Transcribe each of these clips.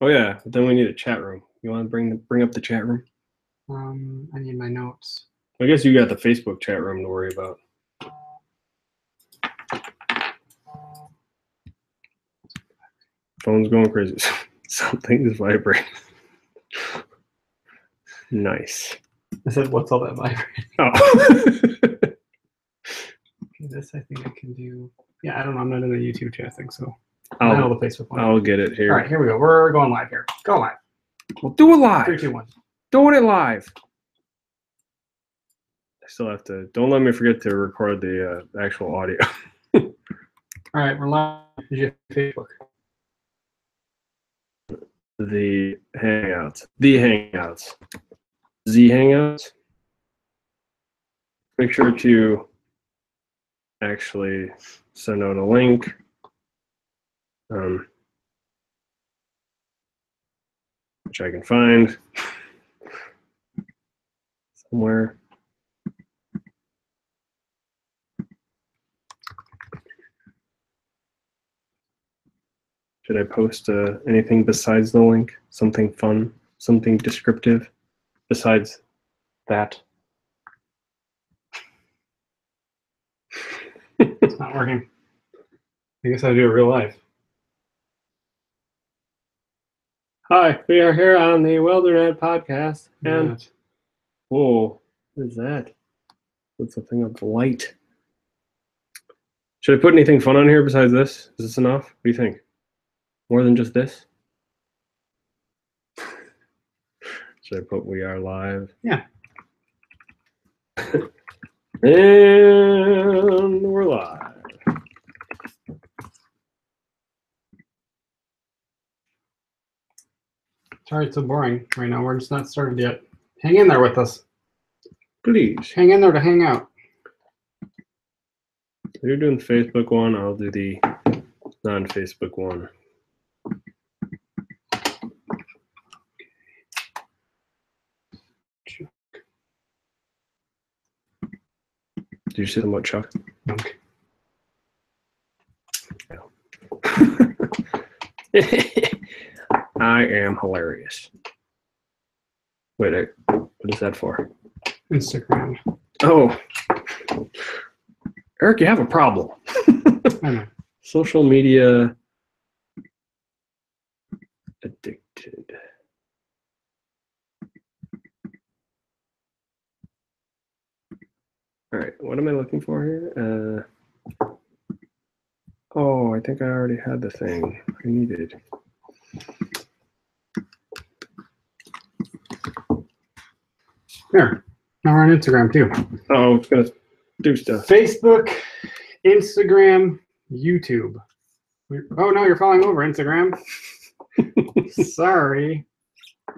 Oh yeah, but then we need a chat room. You want to bring up the chat room? I need my notes. I guess you got the Facebook chat room to worry about. Phone's going crazy. Something is vibrating. Nice. I said, what's all that vibrating? Oh. This I think I can do. Yeah, I don't know. I'm not in the YouTube chat thing, so I'll handle the Facebook one. I'll get it here. All right, here we go. We're going live here. Go live. We'll do it live. 3, 2, 1. Doing it live. I still have to. Don't let me forget to record the actual audio. All right, we're live. Is your Facebook? The Hangouts. The Hangouts. Z Hangouts. Make sure to actually send out a link. Which I can find somewhere. Should I post anything besides the link? Something fun? Something descriptive besides that? It's not working. I guess I'll do it real life. Hi, we are here on the Wildernet podcast. And whoa, what is that? What's the thing of light? Should I put anything fun on here besides this? Is this enough? What do you think? More than just this? Should I put we are live? Yeah. And we're live. Sorry, it's so boring right now. We're just not started yet. Hang in there with us. Please. Hang in there to hang out. You're doing the Facebook one, I'll do the non-Facebook one. Did you say something about Chuck? Okay. I am hilarious. Wait, what is that for? Instagram. Oh. Eric, you have a problem. I know. Social media addicted. All right, what am I looking for here? Oh, I think I already had the thing I needed. Here. Now we're on Instagram too. Oh, it's gonna do stuff. Facebook, Instagram, YouTube. Oh no, you're falling over, Instagram. Sorry.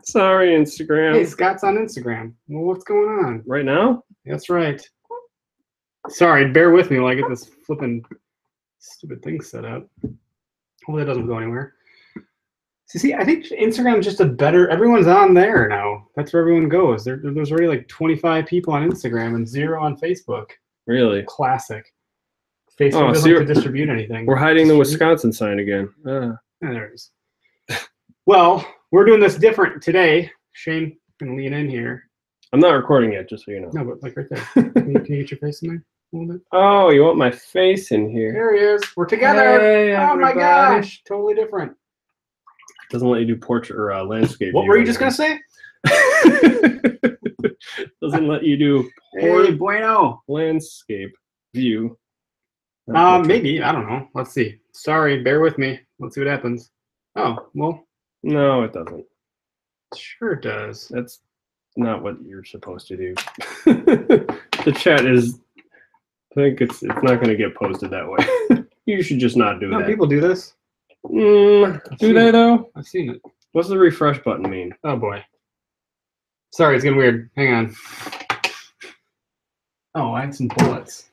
Sorry, Instagram. Hey, Scott's on Instagram. Well, what's going on? Right now? That's right. Sorry, bear with me while I get this flipping stupid thing set up. Hopefully it doesn't go anywhere. See, I think Instagram is just a better. Everyone's on there now. That's where everyone goes. There's already like 25 people on Instagram and 0 on Facebook. Really? Classic. Facebook doesn't have to distribute anything. We're hiding the Wisconsin sign again. Yeah, there it is. Well, we're doing this different today. Shane can lean in here. I'm not recording yet, just so you know. No, but like right there. Can you get your face in there a little bit? Oh, you want my face in here? There he is. We're together. Hey, oh my gosh, totally different. Doesn't let you do portrait or landscape. What were you just gonna say? Doesn't let you do bueno landscape view. Maybe, I don't know. Let's see. Sorry, bear with me. Let's see what happens. Oh, well. No, it doesn't. Sure it does. That's not what you're supposed to do. The chat is, I think it's not going to get posted that way. You should just not do that. People do this. Do they though? I've seen it. What's the refresh button mean? Oh boy. Sorry, it's getting weird. Hang on. Oh, I had some bullets.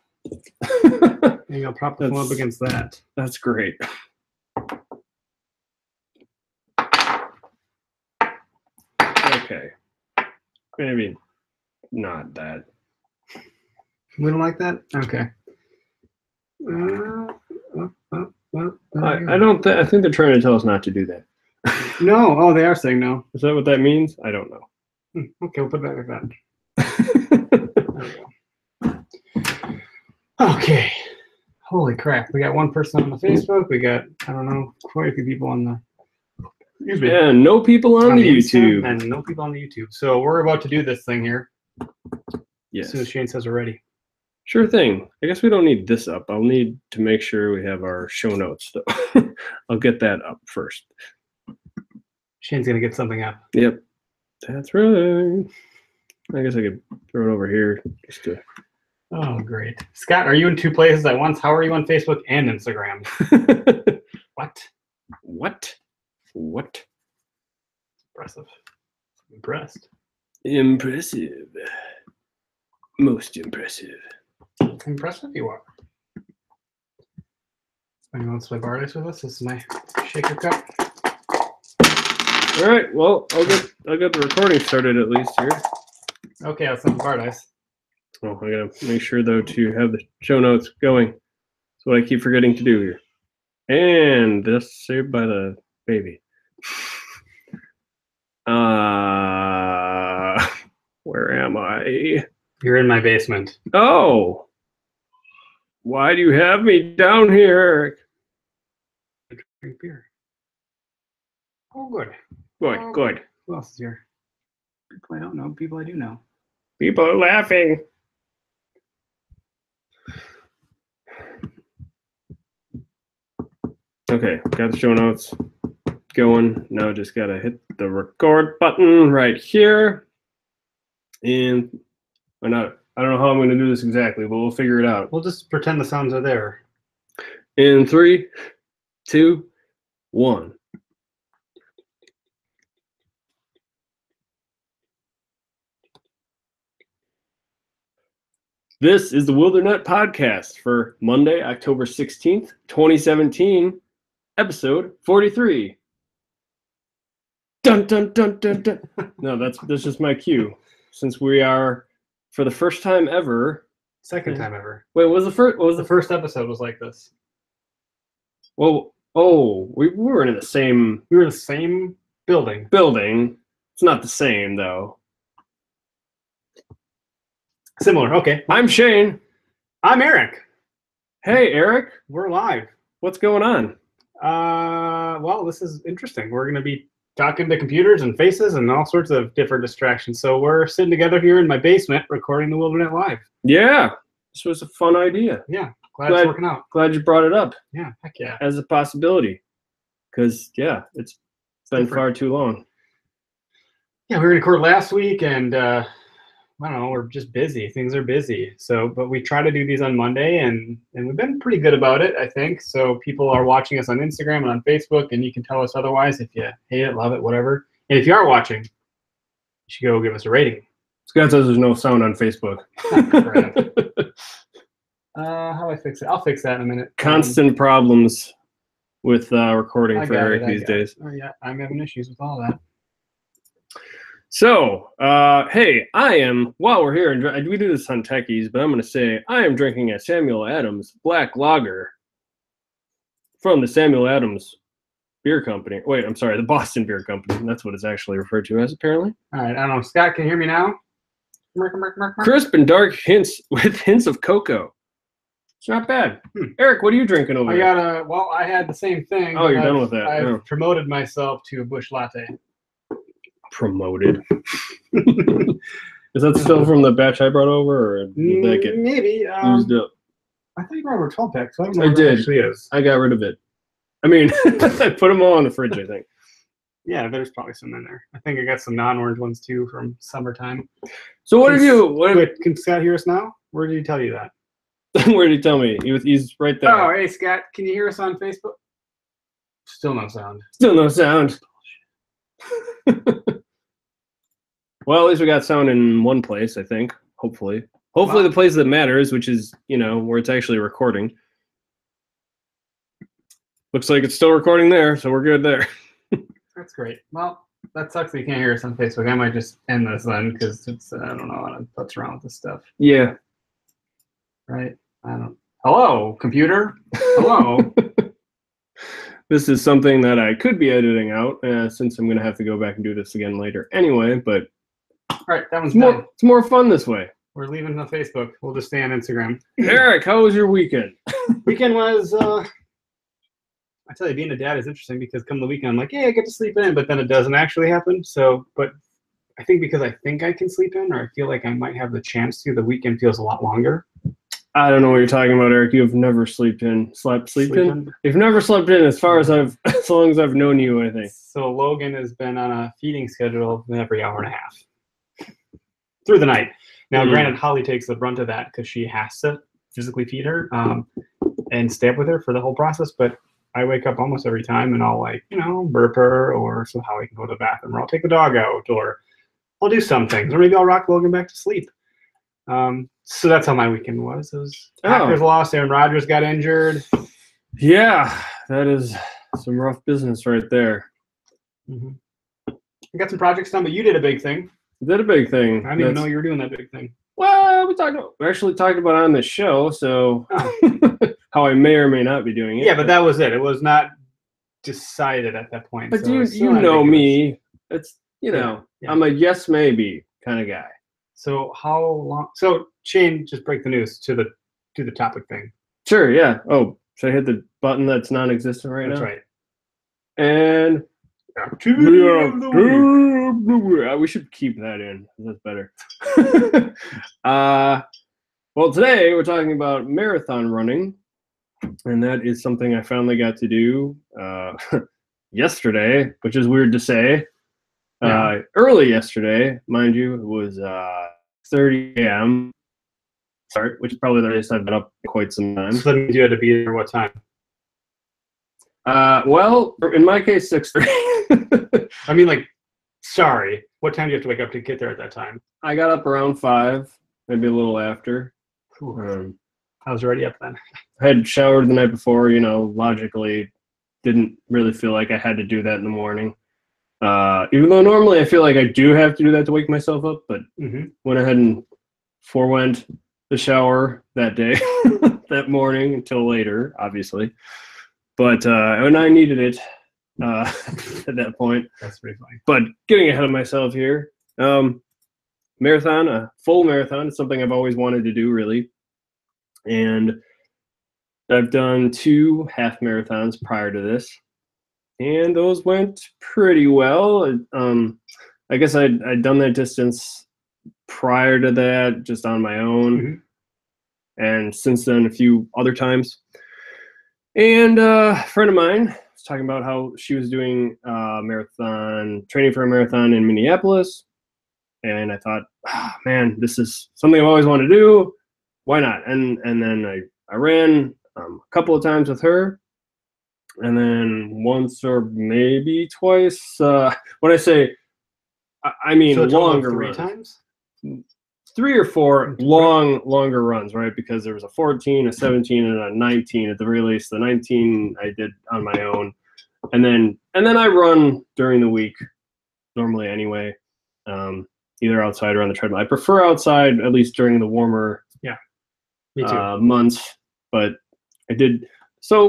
Maybe I'll prop them up against that. That's great. Okay. Maybe not that. We don't like that? Okay. I don't. I think they're trying to tell us not to do that. No. Oh, they are saying no. Is that what that means? I don't know. Okay, we'll put that like that. There we go. Okay. Holy crap. We got one person on the Facebook. We got, I don't know, quite a few people on the and no people on the YouTube. And no people on the YouTube. So we're about to do this thing here. Yes. As soon as Shane says we're ready. Sure thing. I guess we don't need this up. I'll need to make sure we have our show notes, though. I'll get that up first. Shane's going to get something up. Yep. That's right. I guess I could throw it over here just to... Oh, great. Scott, are you in two places at once? How are you on Facebook and Instagram? What? What? Impressive. Impressed. Impressive. Most impressive. Impressive you are. Anyone wants to play bar dice with us? This is my shaker cup. All right. Well, I'll get the recording started at least here. Okay, I'll send bar dice. Well, I gotta make sure though to have the show notes going. That's what I keep forgetting to do here. And this Saved by the Baby. Where am I? You're in my basement. Oh. Why do you have me down here, Eric? Drink beer. Oh, good. Good. Who else is here? People I don't know. People I do know. People are laughing. Okay, got the show notes going. Now just gotta hit the record button right here. And I don't know how I'm gonna do this exactly, but we'll figure it out. We'll just pretend the sounds are there. In 3, 2, 1. This is the Wildernet podcast for Monday, October 16th, 2017, episode 43. Dun dun dun dun dun. No, that's just my cue. Since we are, for the first time ever. Second time ever. Wait, what was the first? What was The first episode was like this. Well, we were in the same. We were in the same building. It's not the same though. Similar. Okay. I'm Shane. I'm Eric. Hey, Eric. We're live. What's going on? Well, this is interesting. We're going to be talking to computers and faces and all sorts of different distractions. So we're sitting together here in my basement recording the Wildernet live. Yeah, this was a fun idea. Yeah, glad it's working out. Glad you brought it up. Yeah, heck yeah. As a possibility. Because, yeah, it's been far too long. Yeah, we recorded last week and I don't know, we're just busy. Things are busy. So, but we try to do these on Monday and we've been pretty good about it, I think. So people are watching us on Instagram and on Facebook, and you can tell us otherwise if you hate it, love it, whatever. And if you are watching, you should go give us a rating. Scott says there's no sound on Facebook. How do I fix it? I'll fix that in a minute. Constant problems with recording for Eric these days. Oh, yeah, I'm having issues with all that. So, hey, while we're here, and we do this on Techies, but I'm going to say I am drinking a Samuel Adams Black Lager from the Samuel Adams Beer Company. Wait, I'm sorry, the Boston Beer Company. That's what it's actually referred to as, apparently. All right, I don't know. Scott, can you hear me now? Crisp and dark hints with hints of cocoa. It's not bad. Eric, what are you drinking over there? I had the same thing. Oh, you're done with that. I've promoted myself to a Busch Latte. Promoted. Is that still from the batch I brought over, or did that get maybe used up? I thought you brought over 12 packs. So I don't know I what did. It actually is. I got rid of it. I mean, I put them all in the fridge, I think. Yeah, there's probably some in there. I think I got some non-orange ones too from summertime. So what have you? Wait, can Scott hear us now? Where did he tell you that? Where did he tell me? He's right there. Oh, hey Scott, can you hear us on Facebook? Still no sound. Still no sound. Well, at least we got sound in one place, I think. Hopefully. Hopefully the place that matters, which is, where it's actually recording. Looks like it's still recording there, so we're good there. That's great. Well, that sucks that you can't hear us on Facebook. I might just end this then, because it's, I don't know how to putz around with this stuff. Yeah. Right? Hello, computer. Hello. this is something that I could be editing out since I'm going to have to go back and do this again later anyway. But all right, that one's done. It's more fun this way. We're leaving the Facebook. We'll just stay on Instagram. Eric, how was your weekend? Weekend was, I tell you, being a dad is interesting because come the weekend, I'm like, hey, I get to sleep in, but then it doesn't actually happen. So, but I think because I think I can sleep in, or I feel like I might have the chance to, the weekend feels a lot longer. I don't know what you're talking about, Eric. You've never slept in. You've never slept in as long as I've known you, I think. So Logan has been on a feeding schedule every hour and a half through the night. Now, granted, Holly takes the brunt of that because she has to physically feed her and stay up with her for the whole process. But I wake up almost every time and I'll burp her, or so Holly can go to the bathroom, or I'll take the dog out, or I'll do some things, or maybe I'll rock Logan back to sleep. So that's how my weekend was. It was Packers lost. Aaron Rodgers got injured. Yeah, that is some rough business right there. I got some projects done, but you did a big thing. Did a big thing. I didn't even know you were doing that big thing. Well, we actually talked about it on the show, so how I may or may not be doing it. Yeah, but that was it. It was not decided at that point. But so you know me. It's I'm a yes maybe kind of guy. So how long? So Shane, just break the news to the topic thing. Sure. Yeah. Oh, should I hit the button that's non-existent right now? That's right. And we should keep that in. That's better. Well, today we're talking about marathon running, and that is something I finally got to do yesterday, which is weird to say. Early yesterday, mind you, it was 30 a.m. start, which is probably the latest I've been up quite some time. So that means you had to be there what time? Well, in my case, 6:30. I mean, sorry. What time do you have to wake up to get there at that time? I got up around 5, maybe a little after. I was already up then. I had showered the night before, logically didn't really feel like I had to do that in the morning. Even though normally I feel like I do have to do that to wake myself up, but went ahead and forewent the shower that day, that morning until later, obviously. But and I needed it at that point. That's pretty funny. But getting ahead of myself here, marathon, a full marathon is something I've always wanted to do, really. And I've done 2 half marathons prior to this. And those went pretty well. I guess I'd done that distance prior to that, just on my own. And since then, a few other times. And a friend of mine was talking about how she was doing training for a marathon in Minneapolis. And I thought, man, this is something I've always wanted to do. Why not? And then I ran a couple of times with her. And then once or maybe twice. When I say, I mean longer runs. 3 times? 3 or 4 longer runs, right? Because there was a 14, a 17, and a 19 at the very least. The 19 I did on my own, and then I run during the week, normally anyway, either outside or on the treadmill. I prefer outside, at least during the warmer Me too. months. But I did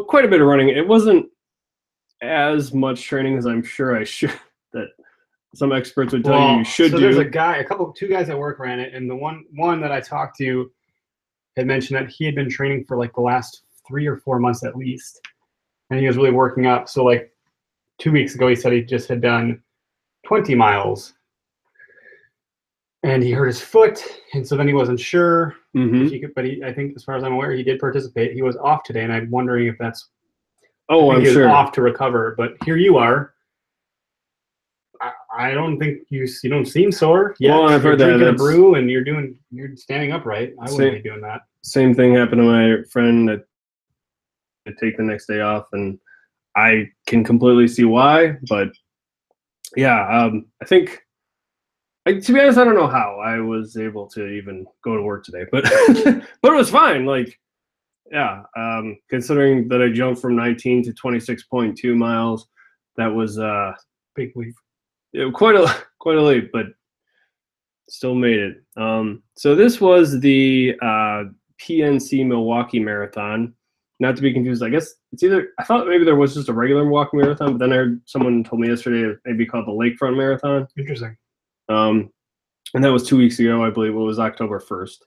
quite a bit of running. It wasn't as much training as I'm sure I should. That some experts would tell you should do. So there's 2 guys at work ran it, and the one that I talked to had mentioned that he had been training for the last 3 or 4 months at least, and he was really working up. So 2 weeks ago, he said he just had done 20 miles, and he hurt his foot, and so then he wasn't sure if he could. But I think, as far as I'm aware, he did participate. He was off today, and I'm wondering if that's. I'm he sure was off to recover, but here you are. I don't think you don't seem sore yet. Well, I've heard you're that. Drinking a brew and you're standing upright. I wouldn't be doing that. Same thing happened to my friend that had take the next day off, and I can completely see why. But yeah, I think, to be honest, I don't know how I was able to even go to work today, but but it was fine. Considering that I jumped from 19 to 26.2 miles, that was big leap. Quite a leap, but still made it. So this was the PNC Milwaukee Marathon, Not to be confused. I guess it's either, I thought maybe there was just a regular walking marathon, but then I heard someone told me yesterday it may be called the Lakefront Marathon. Interesting. And that was 2 weeks ago, I believe. It was October 1st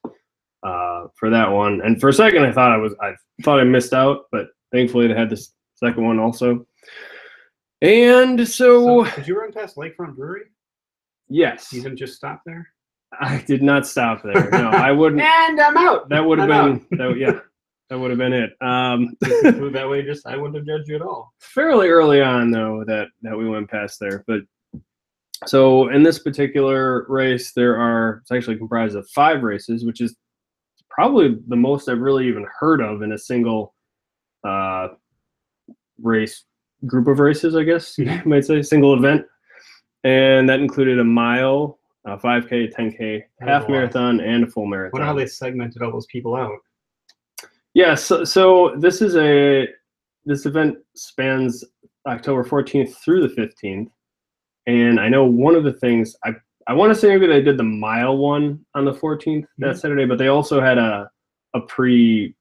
for that one. And for a second, I thought I missed out, but thankfully they had this second one also. And so did you run past Lakefront Brewery? Yes. You didn't just stop there? I did not stop there. No, I wouldn't. And I'm out. That would have been, that would have been it. That way, I wouldn't have judged you at all. Fairly early on, though, that we went past there. But so in this particular race, it's actually comprised of 5 races, which is probably the most I've really even heard of in a single race group of races, I guess you might say, single event. And that included a mile, a 5K, 10K, half marathon, and a full marathon. I wonder how they segmented all those people out. Yeah, so this event spans October 14th through the 15th. And I know one of the things, I want to say maybe they did the mile one on the 14th that Saturday, but they also had a pre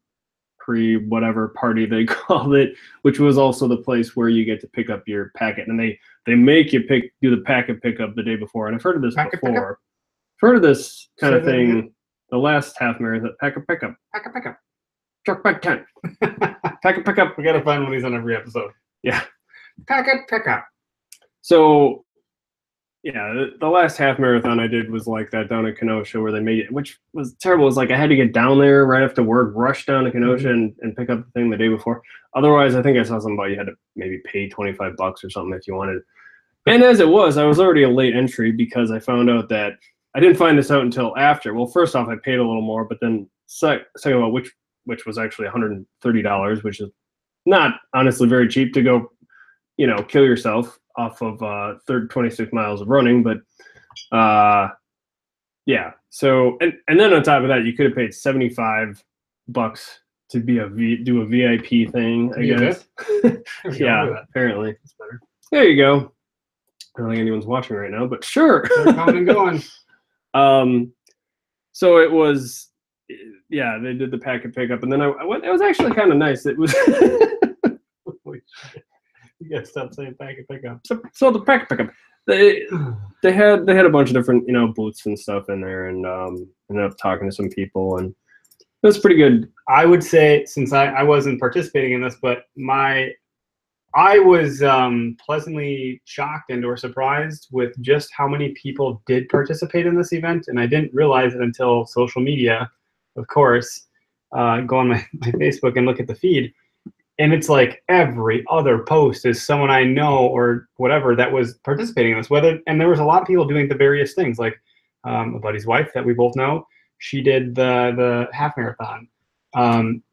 whatever party they called it, which was also the place where you get to pick up your packet, and they make you do the packet pickup the day before. And I've heard of this before. I've heard of this kind of thing. The last half marathon, packet pickup, truck back 10, packet pickup. We gotta find one of these on every episode. Yeah, packet pickup. So yeah, the last half marathon I did was like that down in Kenosha, where they made it, which was terrible. It was like I had to get down there right after work, rush down to Kenosha and pick up the thing the day before. Otherwise, I think I saw somebody had to maybe pay $25 or something if you wanted. And as it was, I was already a late entry because I found out that I didn't find this out until after. Well, first off, I paid a little more, but then second of all, which was actually $130, which is not honestly very cheap to go, kill yourself off of 26 miles of running. But yeah, so and then on top of that, you could have paid $75 to do a VIP thing, I guess. Yeah, apparently. That's better. There you go. I don't think anyone's watching right now, but sure. They're coming and going. So it was, yeah, they did the packet pickup, and then I went. It was actually kind of nice. It was. You gotta stop saying packet pickup. So the packet pickup, they had a bunch of different booths and stuff in there, and ended up talking to some people, and it was pretty good. I would say, since I wasn't participating in this, but I was pleasantly shocked and or surprised with just how many people did participate in this event, and I didn't realize it until social media, of course. Go on my Facebook and look at the feed. And it's like every other post is someone I know or whatever that was participating in this. And there was a lot of people doing the various things, like a buddy's wife that we both know. She did the half marathon.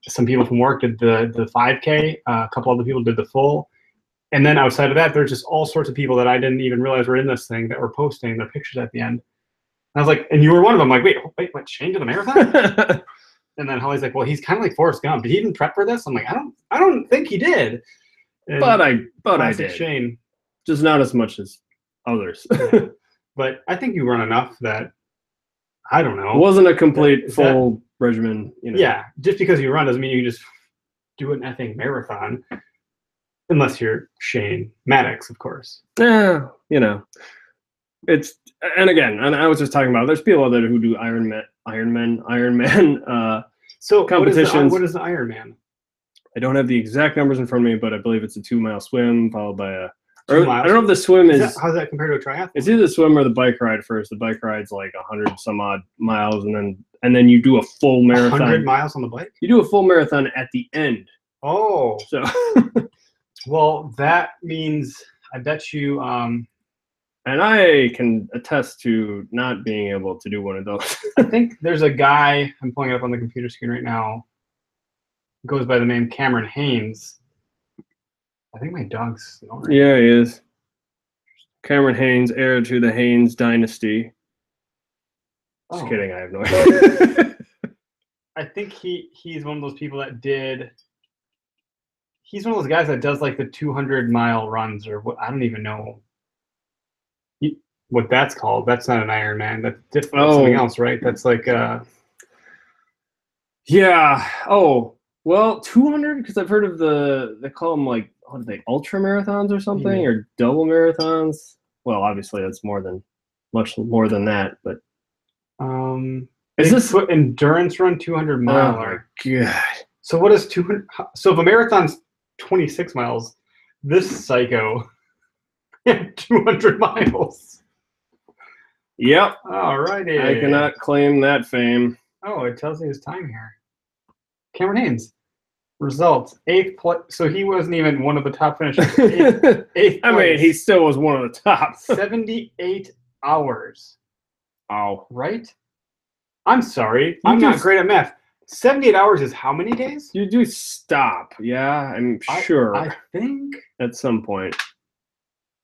Some people from work did the 5K. A couple other people did the full. And then outside of that, there's just all sorts of people that I didn't even realize were in this thing that were posting their pictures at the end. And I was like, and you were one of them. I'm like, wait, what? Shane did a marathon? And then Holly's like, well, he's kind of like Forrest Gump. Did he even prep for this? I'm like, I don't think he did. And but I did. Shane. Just not as much as others. Yeah. But I think you run enough that, I don't know. It wasn't a complete full regimen. Yeah, just because you run doesn't mean you can just do an effing marathon. Unless you're Shane Maddox, of course. Yeah, it's, and again, and I was just talking about, there's people out there who do Ironman competitions. What is the Ironman? I don't have the exact numbers in front of me, but I believe it's a 2-mile swim followed by a. 2 miles? I don't know if the swim is. How's that compared to a triathlon? It's either the swim or the bike ride first. The bike ride's like 100 some odd miles, and then you do a full marathon. 100 miles on the bike? You do a full marathon at the end. Oh. So. Well, that means I bet you. And I can attest to not being able to do one of those. I think there's a guy, I'm pulling it up on the computer screen right now, goes by the name Cameron Haynes. I think my dog's snoring. Yeah, he is. Cameron Haynes, heir to the Haynes dynasty. Just kidding, I have no idea. I think he's one of those people that did. He's one of those guys that does like the 200-mile runs, or what, I don't even know what that's called. That's not an Ironman. That's different. Something else, right? That's like yeah. Oh, Well, 200 because I've heard of they call them like what are they, ultra marathons or something, Yeah. or double marathons. Well, obviously that's much more than that. But is this put endurance run 200 mile? Oh my god! So what is 200? So if a marathon's 26 miles, this psycho 200 miles. Yep. Alrighty. I cannot claim that fame. Oh, it tells me his time here. Cameron Haynes. Results 8th place. So he wasn't even one of the top finishers. 8th I mean, he still was one of the top. 78 hours. Oh, right? I'm sorry. I'm not great at math. 78 hours is how many days? You do stop. Yeah, I'm sure. I think. At some point.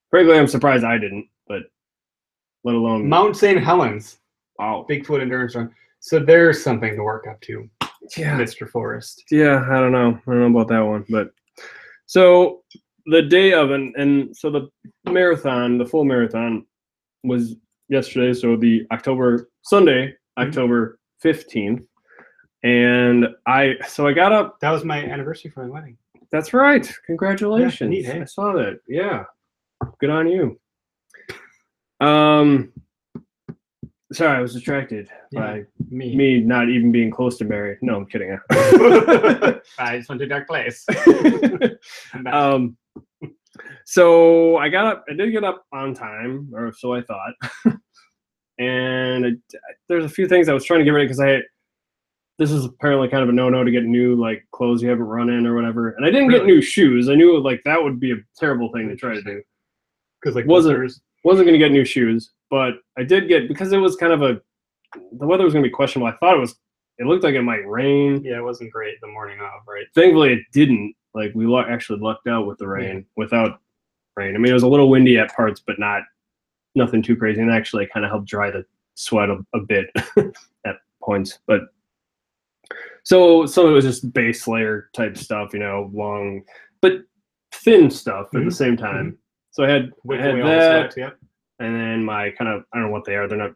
Frankly, I'm surprised I didn't, but let alone. Mount St. Helens. Oh. Bigfoot endurance run. So there's something to work up to. Yeah. Mr. Forrest. Yeah, I don't know. I don't know about that one. But so the day of and so the marathon, the full marathon was yesterday. So the Sunday, October 15th. And I got up. That was my anniversary for my wedding. That's right. Congratulations. Yeah, neat, hey? I saw that. Yeah. Good on you. Sorry, I was distracted by me not even being close to married. No, I'm kidding. I just went to a dark place. So I got up. I did get up on time, or so I thought. And there's a few things I was trying to get ready because this is apparently kind of a no-no to get new like clothes you haven't run in or whatever. And I didn't get new shoes. I knew like that would be a terrible thing to try to do. Because like wasn't going to get new shoes, but I did get, because it was kind of the weather was going to be questionable. I thought it looked like it might rain. Yeah, it wasn't great the morning of, right? Thankfully, it didn't. Like we actually lucked out with the rain without rain. I mean, it was a little windy at parts, but nothing too crazy, and actually kind of helped dry the sweat a bit at points. But so some of it was just base layer type stuff, long but thin stuff at the same time. So I had that, and then my kind of, I don't know what they are. They're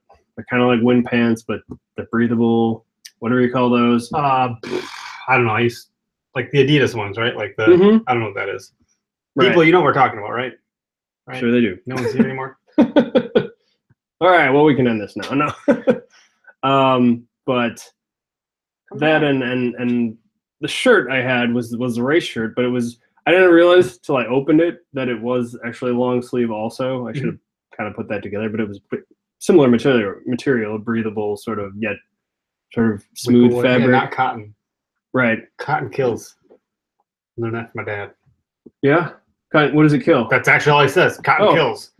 kind of like wind pants, but the breathable, whatever you call those. I don't know. I used like the Adidas ones, right? Like I don't know what that is. Right. People, you know what we're talking about, right? Sure they do. No one's here anymore. All right. Well, we can end this now. No. But that and the shirt I had was the race shirt, but I didn't realize till I opened it that it was actually long sleeve also. I should have kind of put that together, but it was similar material, breathable, sort of smooth fabric. Yeah, not cotton. Right. Cotton kills. Learned that from my dad. Yeah? Cotton, what does it kill? That's actually all he says. Cotton kills.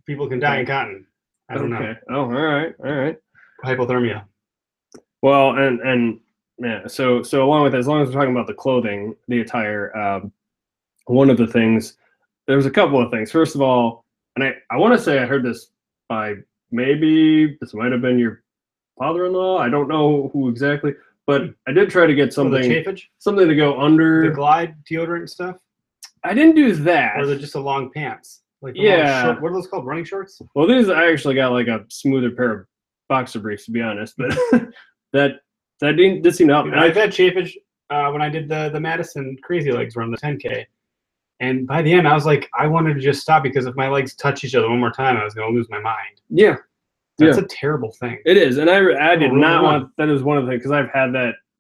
People can die in cotton. I don't know. Oh, all right. Hypothermia. Well, and yeah, so along with that, as long as we're talking about the clothing, the attire, one of the things, there was a couple of things. First of all, and I want to say I heard this by maybe this might have been your father-in-law. I don't know who exactly, but I did try to get something to go under the Glide deodorant stuff. I didn't do that. Or they're just the long pants. Like long what are those called? Running shorts? Well, I actually got like a smoother pair of boxer briefs, to be honest, but that did seem to help. I've had chafage when I did the Madison Crazy Legs run, the 10K. And by the end, I was like, I wanted to just stop because if my legs touch each other one more time, I was going to lose my mind. Yeah. That's a terrible thing. It is. And I did not want, that is one of the things, because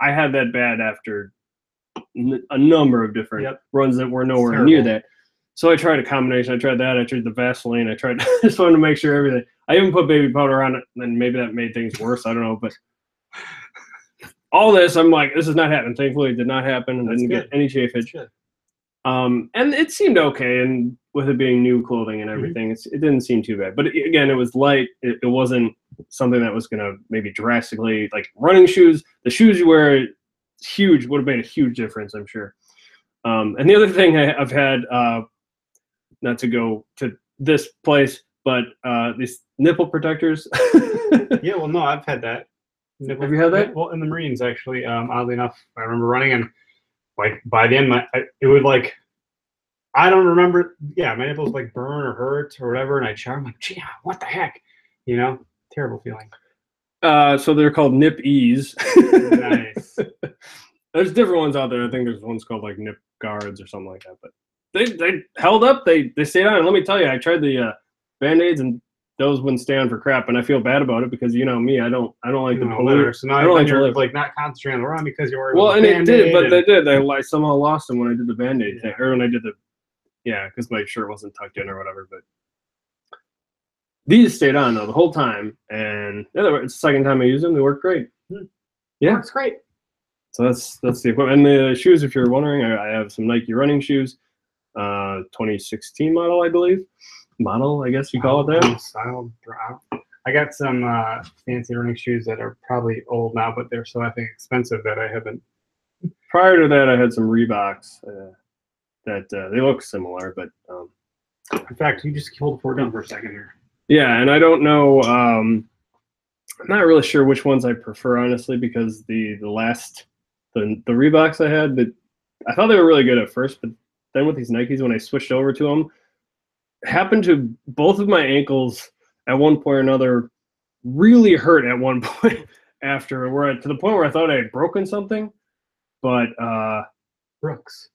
I had that bad after a number of different runs that were nowhere near that. So I tried a combination. I tried that. I tried the Vaseline. I just wanted to make sure everything. I even put baby powder on it, and maybe that made things worse. I don't know. But all this, I'm like, this is not happening. Thankfully, it did not happen. And didn't get any chafage. And it seemed okay. And with it being new clothing and everything, it didn't seem too bad. But again, it was light. It wasn't something that was going to maybe drastically, like running shoes. The shoes you wear, huge, would have made a huge difference, I'm sure. And the other thing I've had, not to go to this place, but these nipple protectors. Yeah, well, no, I've had that. Have you had that? Well, in the Marines, actually, oddly enough, I remember running, and like by the end, it would like, I don't remember. Yeah, my nipples like burn or hurt or whatever, and I'd shower. I'm like, gee, what the heck? Terrible feeling. So they're called Nip Ease. Nice. There's different ones out there. I think there's ones called like nip guards or something like that. But they held up. They stayed on. And let me tell you, I tried the Band-Aids and those wouldn't stay on for crap. And I feel bad about it because you know me, I don't like the pollute. So now I don't like you're like not concentrating on the run because you're worried well, about and the it did, but and... they did. I somehow lost them when I did the Band-Aid thing, or when I did the because my shirt wasn't tucked in or whatever. But these stayed on though the whole time, and it's the second time I used them. They work great. Yeah, works great. So that's the equipment. And the shoes, if you're wondering, I have some Nike running shoes, 2016 model, I believe. Model, I guess you call it that. I got some fancy running shoes that are probably old now, but they're so I think expensive that I haven't. Prior to that, I had some Reeboks that they look similar, but in fact, you just hold the fork down for a second here. Yeah, and I don't know. I'm not really sure which ones I prefer, honestly, because the Reeboks I had, I thought they were really good at first, but then with these Nikes, when I switched over to them, happened to both of my ankles at one point or another really hurt at one point after, to the point where I thought I had broken something. But Brooks.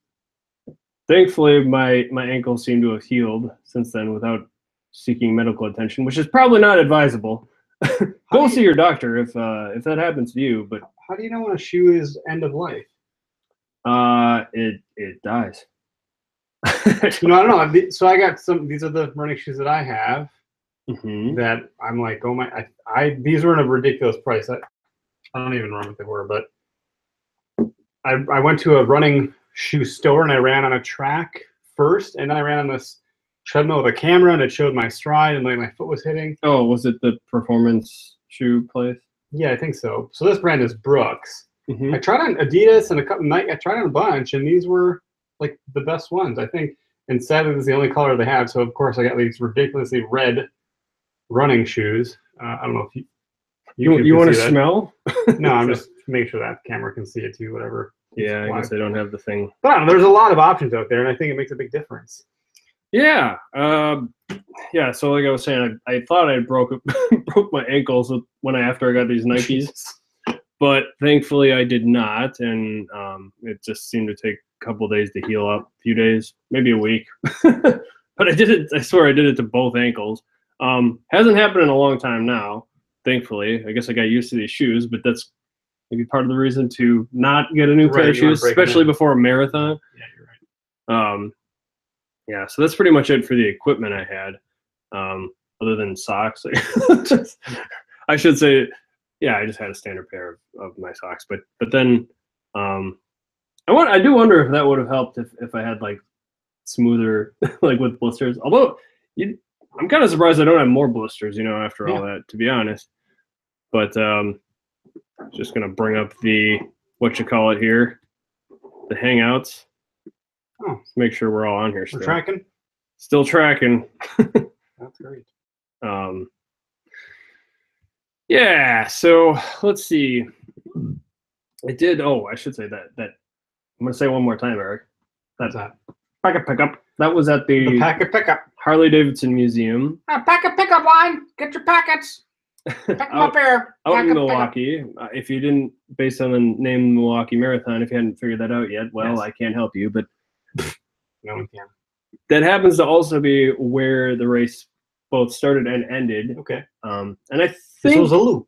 Thankfully, my ankles seem to have healed since then without seeking medical attention, which is probably not advisable. Go see your doctor if that happens to you. But how do you know when a shoe is end of life? It dies. I don't know. So I got some. These are the running shoes that I have. That I'm like, oh my! These were in a ridiculous price. I don't even remember what they were, but I went to a running shoe store and I ran on a track first, and then I ran on this treadmill with a camera, and it showed my stride and like my foot was hitting. Oh, was it the performance shoe place? Yeah, I think so. So this brand is Brooks. I tried on Adidas and a couple Nike. I tried on a bunch, and these were like the best ones, I think. And sadly, this is the only color they had. So of course, I got these ridiculously red running shoes. I don't know if you want to smell? No, I'm just making sure that camera can see it too. Whatever. Yeah, I guess I don't have the thing. But I don't know, there's a lot of options out there, and I think it makes a big difference. Yeah, yeah. So like I was saying, I thought I broke my ankles after I got these Nikes, but thankfully I did not, and it just seemed to take a couple of days to heal up, a few days, maybe a week. But I did it. I swear I did it to both ankles. Hasn't happened in a long time now, thankfully. I guess I got used to these shoes, but that's maybe part of the reason to not get a new pair of shoes, especially before a marathon. Yeah, you're right. Yeah, so that's pretty much it for the equipment I had, other than socks. I should say, yeah, I just had a standard pair of my socks. But then I do wonder if that would have helped if I had like smoother, like with blisters. Although I'm kind of surprised I don't have more blisters, after all that, to be honest. But just going to bring up the, here, the Hangouts. Oh. Make sure we're all on here still. We're tracking? Still tracking. That's great. Yeah, so let's see. I did, I should say that I'm going to say one more time, Eric. That's that. Packet pickup. That was at the packet pickup. Harley Davidson Museum. Packet pickup line. Get your packets. Pick them up here. Out in Milwaukee. If you didn't, based on the name of the Milwaukee Marathon, if you hadn't figured that out yet, well, yes. I can't help you, but no one can. That happens to also be where the race both started and ended. Okay. And I think this was a loop.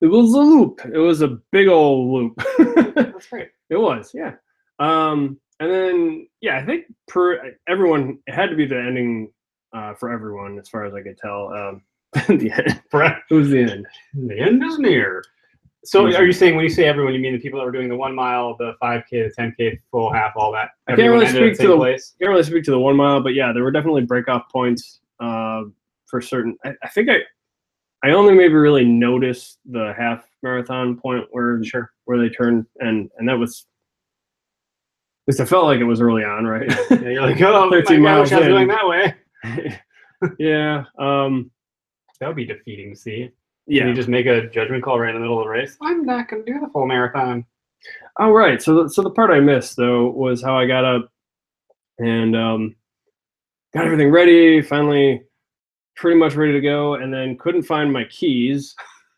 It was a loop. It was a big old loop. That's great. It was, yeah. And then, yeah, I think everyone, it had to be the ending for everyone, as far as I could tell. The end. It was the end. The end is near. So are you saying, when you say everyone, you mean the people that were doing the 1 mile, the 5K, the 10K, full, half, all that? I can't really speak to the 1 mile, but yeah, there were definitely breakoff points for certain. I think I only maybe really noticed the half marathon point where they turned, and that was, at least I felt like it was early on, right? Yeah, you're like, oh, 13 miles I was going that way. Yeah. That would be defeating to see. Yeah. Can you just make a judgment call right in the middle of the race? I'm not going to do the full marathon. Oh, right. So the part I missed, though, was how I got up and got everything ready, finally pretty much ready to go, and then couldn't find my keys.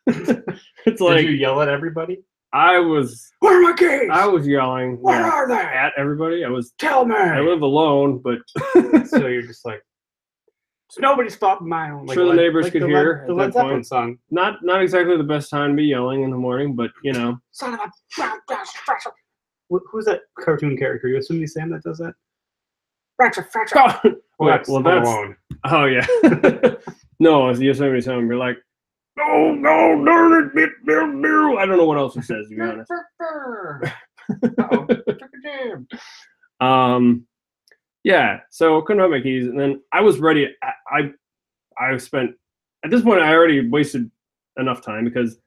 It's like, did you yell at everybody? I was. Where are my keys? I was yelling. Where are they? At everybody. Tell me. I live alone, but so you're just like, nobody's fault my own. Sure, the neighbors could hear the at Led that Zeppelin point. song. Not exactly the best time to be yelling in the morning, but you know. Son of a. Who's that cartoon character? You Yosemite Sam that does that? Well, Well, that's alone. Oh yeah. No, it's Yosemite Sam. You're like, no, darn it, I don't know what else it says, to be honest. Uh-oh. Took a jam. Yeah, so couldn't find my keys, and then I was ready. I spent, at this point, I already wasted enough time because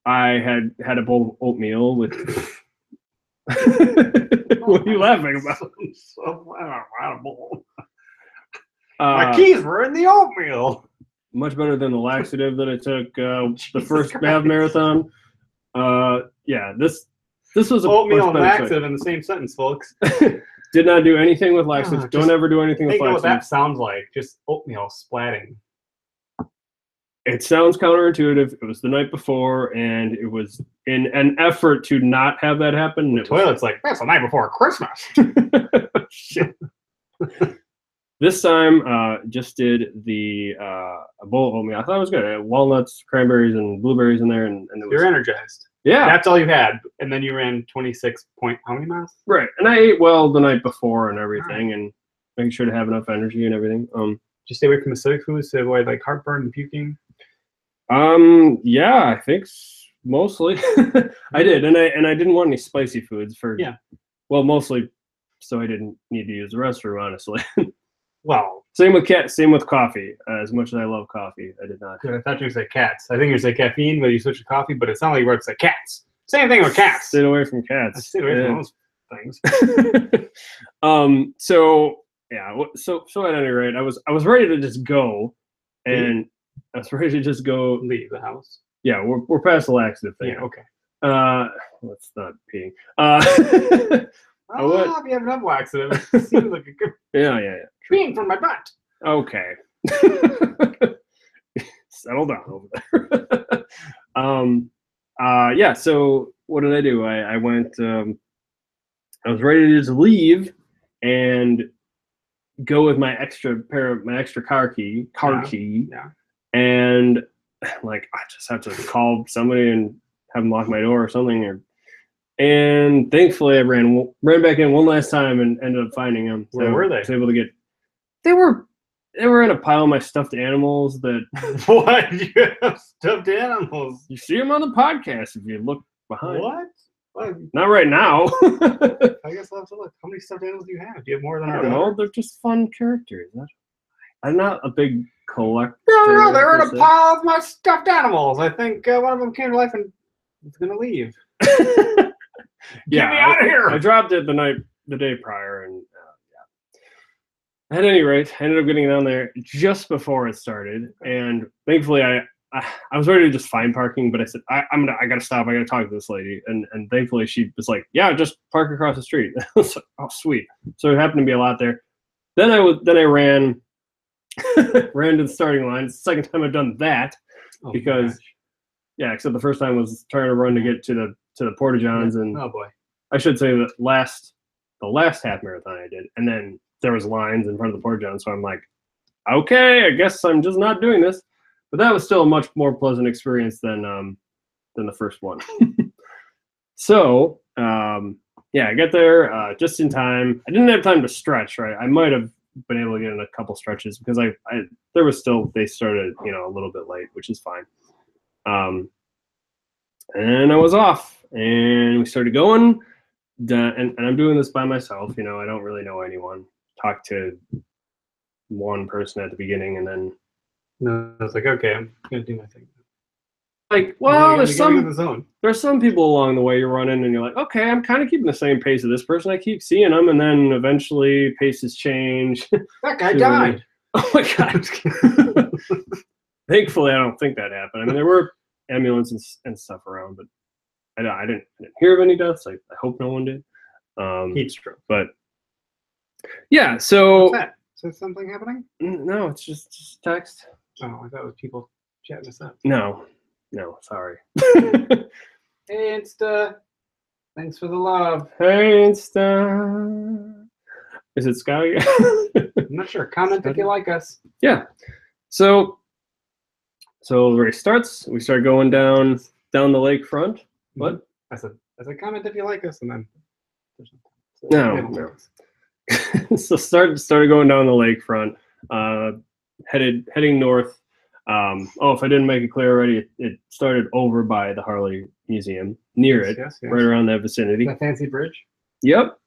I had a bowl of oatmeal with. What are you laughing about? My keys were in the oatmeal. Much better than the laxative that I took the first half marathon. Yeah, this was a oatmeal and laxative in the same sentence, folks. Did not do anything with laxatives. Don't ever do anything with laxatives. Think what that sounds like. Just oatmeal splatting. It sounds counterintuitive. It was the night before, and it was in an effort to not have that happen. The toilet's like, that's the night before Christmas. Shit. This time, just did the a bowl of oatmeal. I thought it was good. Walnuts, cranberries, and blueberries in there, and it was, you're energized. Yeah, that's all you had, and then you ran 26 point how many miles? Right, and I ate well the night before and everything, and making sure to have enough energy and everything. Did you stay away from acidic foods to avoid like heartburn and puking? Yeah, I think mostly. I did, and I didn't want any spicy foods for. Yeah. Well, mostly, so I didn't need to use the restroom, honestly. Well, same with coffee. As much as I love coffee, I did not. Good. I thought you were going to say cats. I think you were going to say caffeine, but you switched to coffee. But it sounded like you were going to say cats. Same thing with cats. Stay away from cats. I stayed away from those things. So yeah. So at any rate, I was ready to just go, and I was ready to just go leave the house. Yeah, we're past the laxative thing. Yeah. Okay. Let's not peeing. If you have enough laxative, it seems like a good. Yeah. Peeing from my butt. Okay. Settle down over there. Yeah, so what did I do? I went, I was ready to just leave and go with my extra car key. Yeah. And like, I just have to call somebody and have them lock my door or something. And thankfully I ran back in one last time and ended up finding them. Where were they? I was able to get, they were in a pile of my stuffed animals that. What? You have stuffed animals? You see them on the podcast if you look behind. What? Not right now. I guess I'll have to look. How many stuffed animals do you have? Do you have more than I don't know. They're just fun characters. I'm not a big collector. No, they're in a pile of my stuffed animals. I think one of them came to life and it's going to leave. Get me out of here! I dropped it the day prior, and yeah. At any rate, I ended up getting down there just before it started, and thankfully I was ready to just find parking, but I said I gotta stop. I gotta talk to this lady, and thankfully she was like, yeah, just park across the street. I was like, oh sweet. So it happened to be a lot there. Then I ran ran to the starting line. It's the second time I've done that because except the first time was trying to run to get to the Porta Johns, and oh boy, I should say that the last half marathon I did, and then there was lines in front of the Porta Johns, so I'm like, okay, I guess I'm just not doing this. But that was still a much more pleasant experience than the first one. So I got there just in time. I didn't have time to stretch. Right, I might have been able to get in a couple stretches because they started a little bit late, which is fine. And I was off, and we started going, and I'm doing this by myself. I don't really know anyone. Talked to one person at the beginning, and then I was like, okay, I'm gonna do my thing. Like, well, there's some people along the way you're running, and you're like, okay, I'm kind of keeping the same pace of this person. I keep seeing them, and then eventually paces change. That guy died. Oh my god! Thankfully, I don't think that happened. I mean, there were ambulances and stuff around, but I didn't hear of any deaths. I hope no one did. Heat stroke. But yeah, so what's that? Is there something happening? No, it's just text. Oh, I thought it was people chatting us up. No, sorry. Hey, Hey, Insta. Thanks for the love. Hey, Insta. Is it Scotty? I'm not sure. Comment if you like us. Yeah. So the race starts. We start going down the lakefront. What? I said comment if you like us, and then No. So started going down the lakefront, heading north. If I didn't make it clear already, it started over by the Harley Museum, near it, yes. right around that vicinity. That fancy bridge? Yep.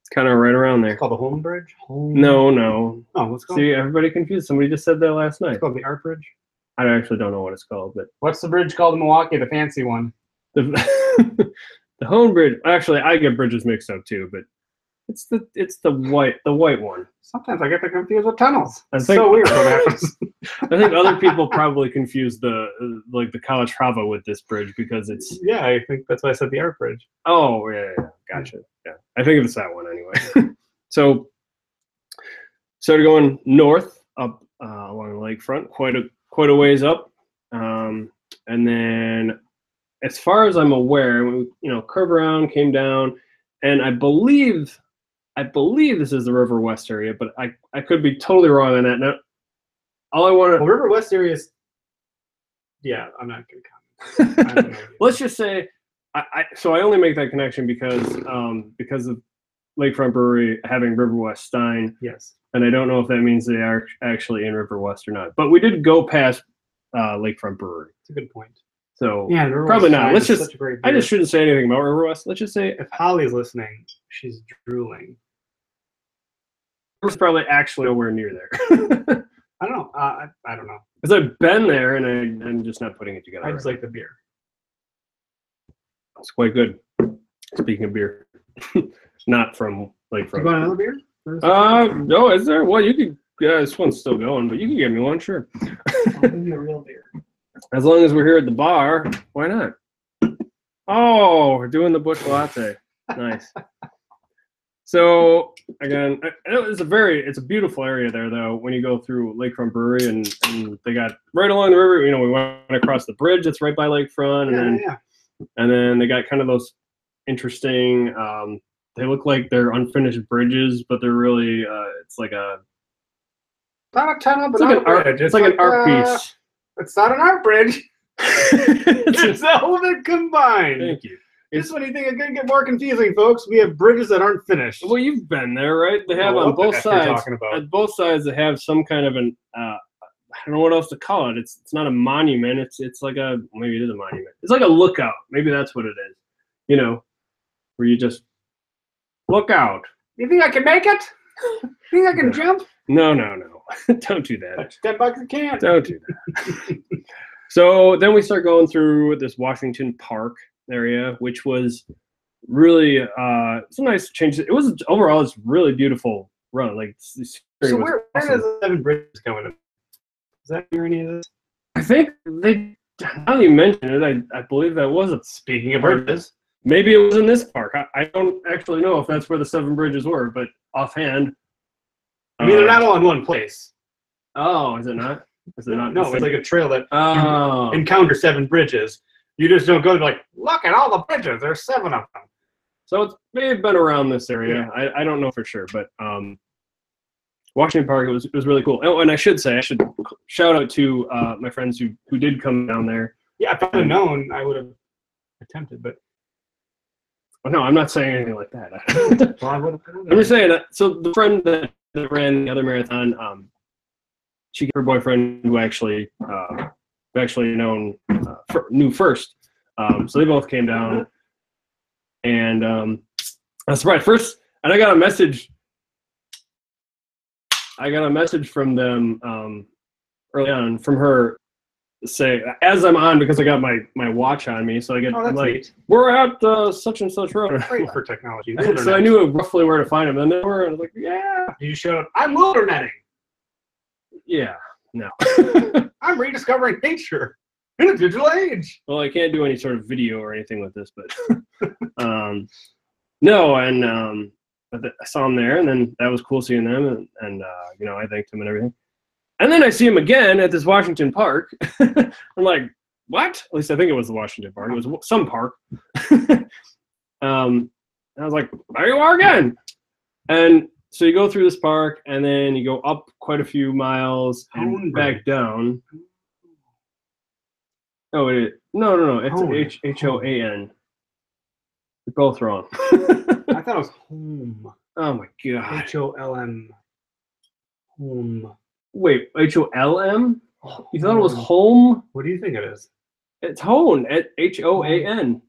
It's kind of right around there. It's called the Home Bridge? No. Oh, what's it called? See, everybody confused. Somebody just said that last night. It's called the Art Bridge? I actually don't know what it's called, but what's the bridge called in Milwaukee, the fancy one? The Home Bridge. Actually, I get bridges mixed up too, but it's the white one. Sometimes I get them confused with tunnels. I think, so weird what happens. I think other people probably confuse the College Trava with this bridge because it's. Yeah, I think that's why I said the Art Bridge. Oh yeah, gotcha. Yeah, I think it's that one anyway. So started going north up along the lakefront, quite a ways up, and then as far as I'm aware, we curve around, came down, and I believe this is the River West area, but I could be totally wrong on that. Now, all I want to River West area is. Yeah, I'm not going to comment. I don't know. Let's just say so I only make that connection because of Lakefront Brewery having River West Stein. Yes. And I don't know if that means they are actually in River West or not. But we did go past Lakefront Brewery. That's a good point. So yeah, probably not. Let's just. I just shouldn't say anything about River West. Let's just say if Holly's listening, she's drooling. We're probably actually nowhere near there. I don't know. I don't know. Because I've been there and I'm just not putting it together. I just like the beer. It's quite good. Speaking of beer, not from Lakefront. You want another beer? No, is there? Well, you could. Yeah, this one's still going, but you can give me one, sure. I'll give you a real beer. As long as we're here at the bar, why not? Oh, we're doing the Busch Latte. Nice. So again, it's a beautiful area there, though. When you go through Lakefront Brewery, and they got right along the river. We went across the bridge that's right by Lakefront, and then they got kind of those interesting. They look like they're unfinished bridges, but they're really it's like a. Not a tunnel, but it's like an art piece. It's not an art bridge. It's all of it combined. Thank you. This when you think it could get more confusing, folks. We have bridges that aren't finished. Well, you've been there, right? They have on both sides. On both sides, they have some kind of an I don't know what else to call it. It's not a monument. It's like maybe it is a monument. It's like a lookout. Maybe that's what it is. Where you just look out. You think I can make it? Think I can jump? No. Don't do that. That's $10 a can. Don't do that. So then we start going through this Washington Park area, which was really it's a nice change. It was overall it's really beautiful run. Like so where does the Seven Bridges going? Is that near any of this? I think they. Now that you mention it, I believe that was a. Speaking of bridges, maybe it was in this park. I don't actually know if that's where the Seven Bridges were, but offhand. I mean, they're not all in one place. Oh, is it not? Is it not? No, it's like a trail that you encounter 7 bridges. You just don't go like, look at all the bridges. There's 7 of them. So it may have been around this area. Yeah. I don't know for sure, but Washington Park it was really cool. Oh, and I should shout out to my friends who did come down there. Yeah, if I'd have known, I would have attempted, but. Well, no, I'm not saying anything like that. I'm just saying that. So the friend that ran the other marathon, she got her boyfriend who actually knew first. So they both came down, and I was surprised first. And I got a message from them early on from her say as I'm on because I got my watch on me, so I get I'm like neat. We're at such and such road. Great for technology. So I knew roughly where to find them, and they were. I was like, yeah. You showed. I'm wildernetting. Yeah. No. I'm rediscovering nature in a digital age. Well, I can't do any sort of video or anything with this, but no, and I saw them there, and then that was cool seeing them, and I thanked them and everything. And then I see him again at this Washington Park. I'm like, what? At least I think it was the Washington Park. It was some park. And I was like, there you are again. And so you go through this park, and then you go up quite a few miles and back down. Oh, no. It's Hoan. You're both wrong. I thought it was home. Oh my god. HOLM. Home. Wait, HOLM? You thought it was home? What do you think it is? It's Hone at HOAN.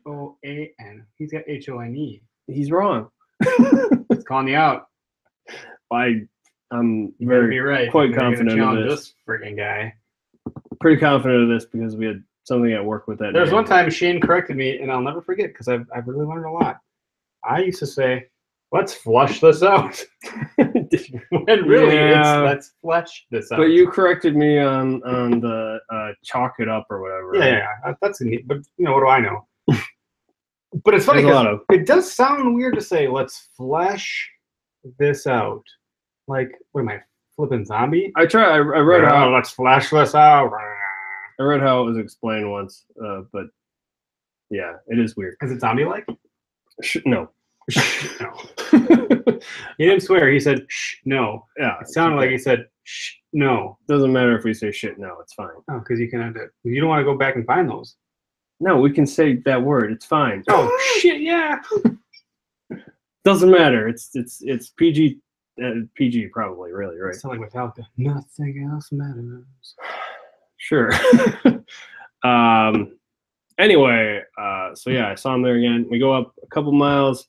HOAN. He's got HONE. He's wrong. It's calling you out. I'm You better be right. quite You're confident gonna of challenge this. friggin' guy. Pretty confident of this because we had something at work with that. There's name. one time Shane corrected me, and I'll never forget because I've really learned a lot. I used to say, "Let's flush this out," and really, it's "Let's flesh this out." But you corrected me on the chalk it up or whatever. Yeah, that's neat. But what do I know? But it's funny because it does sound weird to say, "Let's flesh this out." Like, what am I, flipping zombie? I read how. Let's flesh this out. I read how it was explained once, but yeah, it is weird. Is it zombie-like? No. No. He didn't swear. He said, "Shh, no." Yeah. It sounded like he said, "Shh, no." Doesn't matter if we say shit. No, it's fine. Oh, because you can end it. You don't want to go back and find those. No, we can say that word. It's fine. Oh shit! Yeah. Doesn't matter. It's PG. PG probably really right. It's like Metallica. Nothing else matters. Sure. Anyway, so yeah, I saw him there again. We go up a couple miles,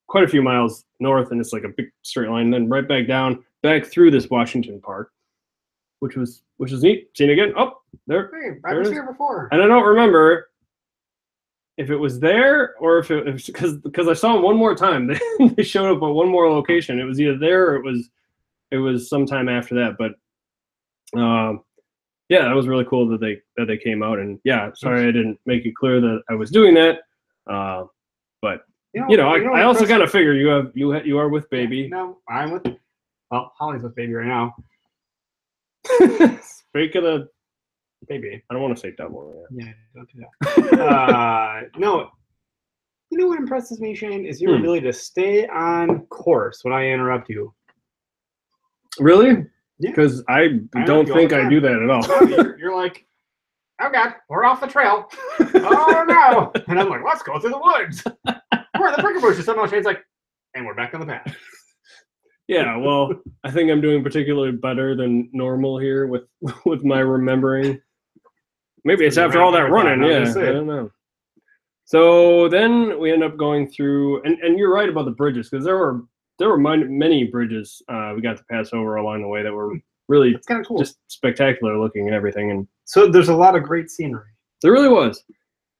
quite a few miles north, and it's like a big straight line. And then right back down, back through this Washington Park, which was neat. Seen it again. Oh, there. Hey, I was here before. And I don't remember if it was there or if it was because I saw him one more time. They showed up at one more location. It was either there or it was sometime after that. But yeah, that was really cool that they came out. And yeah, sorry I didn't make it clear that I was doing that. But I also kind of figure you are with baby. No, I'm with. Well, Holly's with baby right now. Speak of the baby. I don't want to say double. Yeah, don't do that. No. You know what impresses me, Shane, is your ability to stay on course when I interrupt you. Really? Yeah. Because I don't think I do that at all. You're like, oh God, we're off the trail. Oh no. And I'm like, let's go through the woods. We're in the prickly bushes. Somehow Shane's like, and we're back on the path. Yeah, well, I think I'm doing particularly better than normal here with my remembering. Maybe it's after all that running. Yeah, I don't know. So then we end up going through, and you're right about the bridges, because there were many bridges we got to pass over along the way that were really kind of cool, just spectacular looking and everything. And so there's a lot of great scenery. There really was.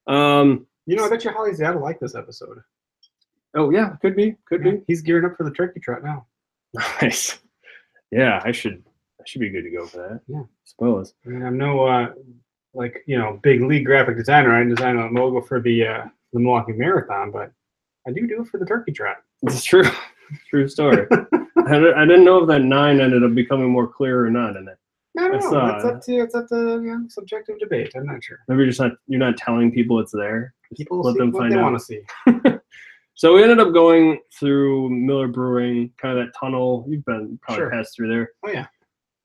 I bet you Holly's dad will like this episode. Oh yeah, could be. He's gearing up for the turkey trot now. Nice. Yeah, I should be good to go for that. Yeah, I suppose. I mean, I'm no big league graphic designer. I designed a logo for the Milwaukee Marathon, but I do it for the turkey trot. It's true. True story. I didn't know if that 9 ended up becoming more clear or not in it. No. It's up to subjective debate. I'm not sure. Maybe you're not telling people it's there. People let see them what find they out. want to see. So we ended up going through Miller Brewing, kind of that tunnel. You've been probably passed through there. Oh yeah.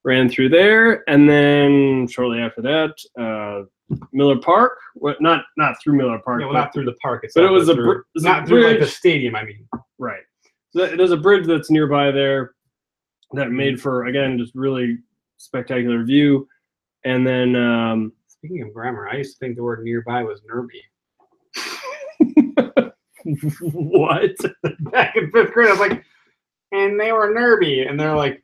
Ran through there, and then shortly after that, Miller Park. Not through Miller Park. Yeah, well, not through the park itself. But it was not through like the stadium. I mean. Right. So there's a bridge that's nearby there that made for, again, just really spectacular view. And then speaking of grammar, I used to think the word nearby was nerby. What? Back in 5th grade, I was like, and they were nerby, and they're like,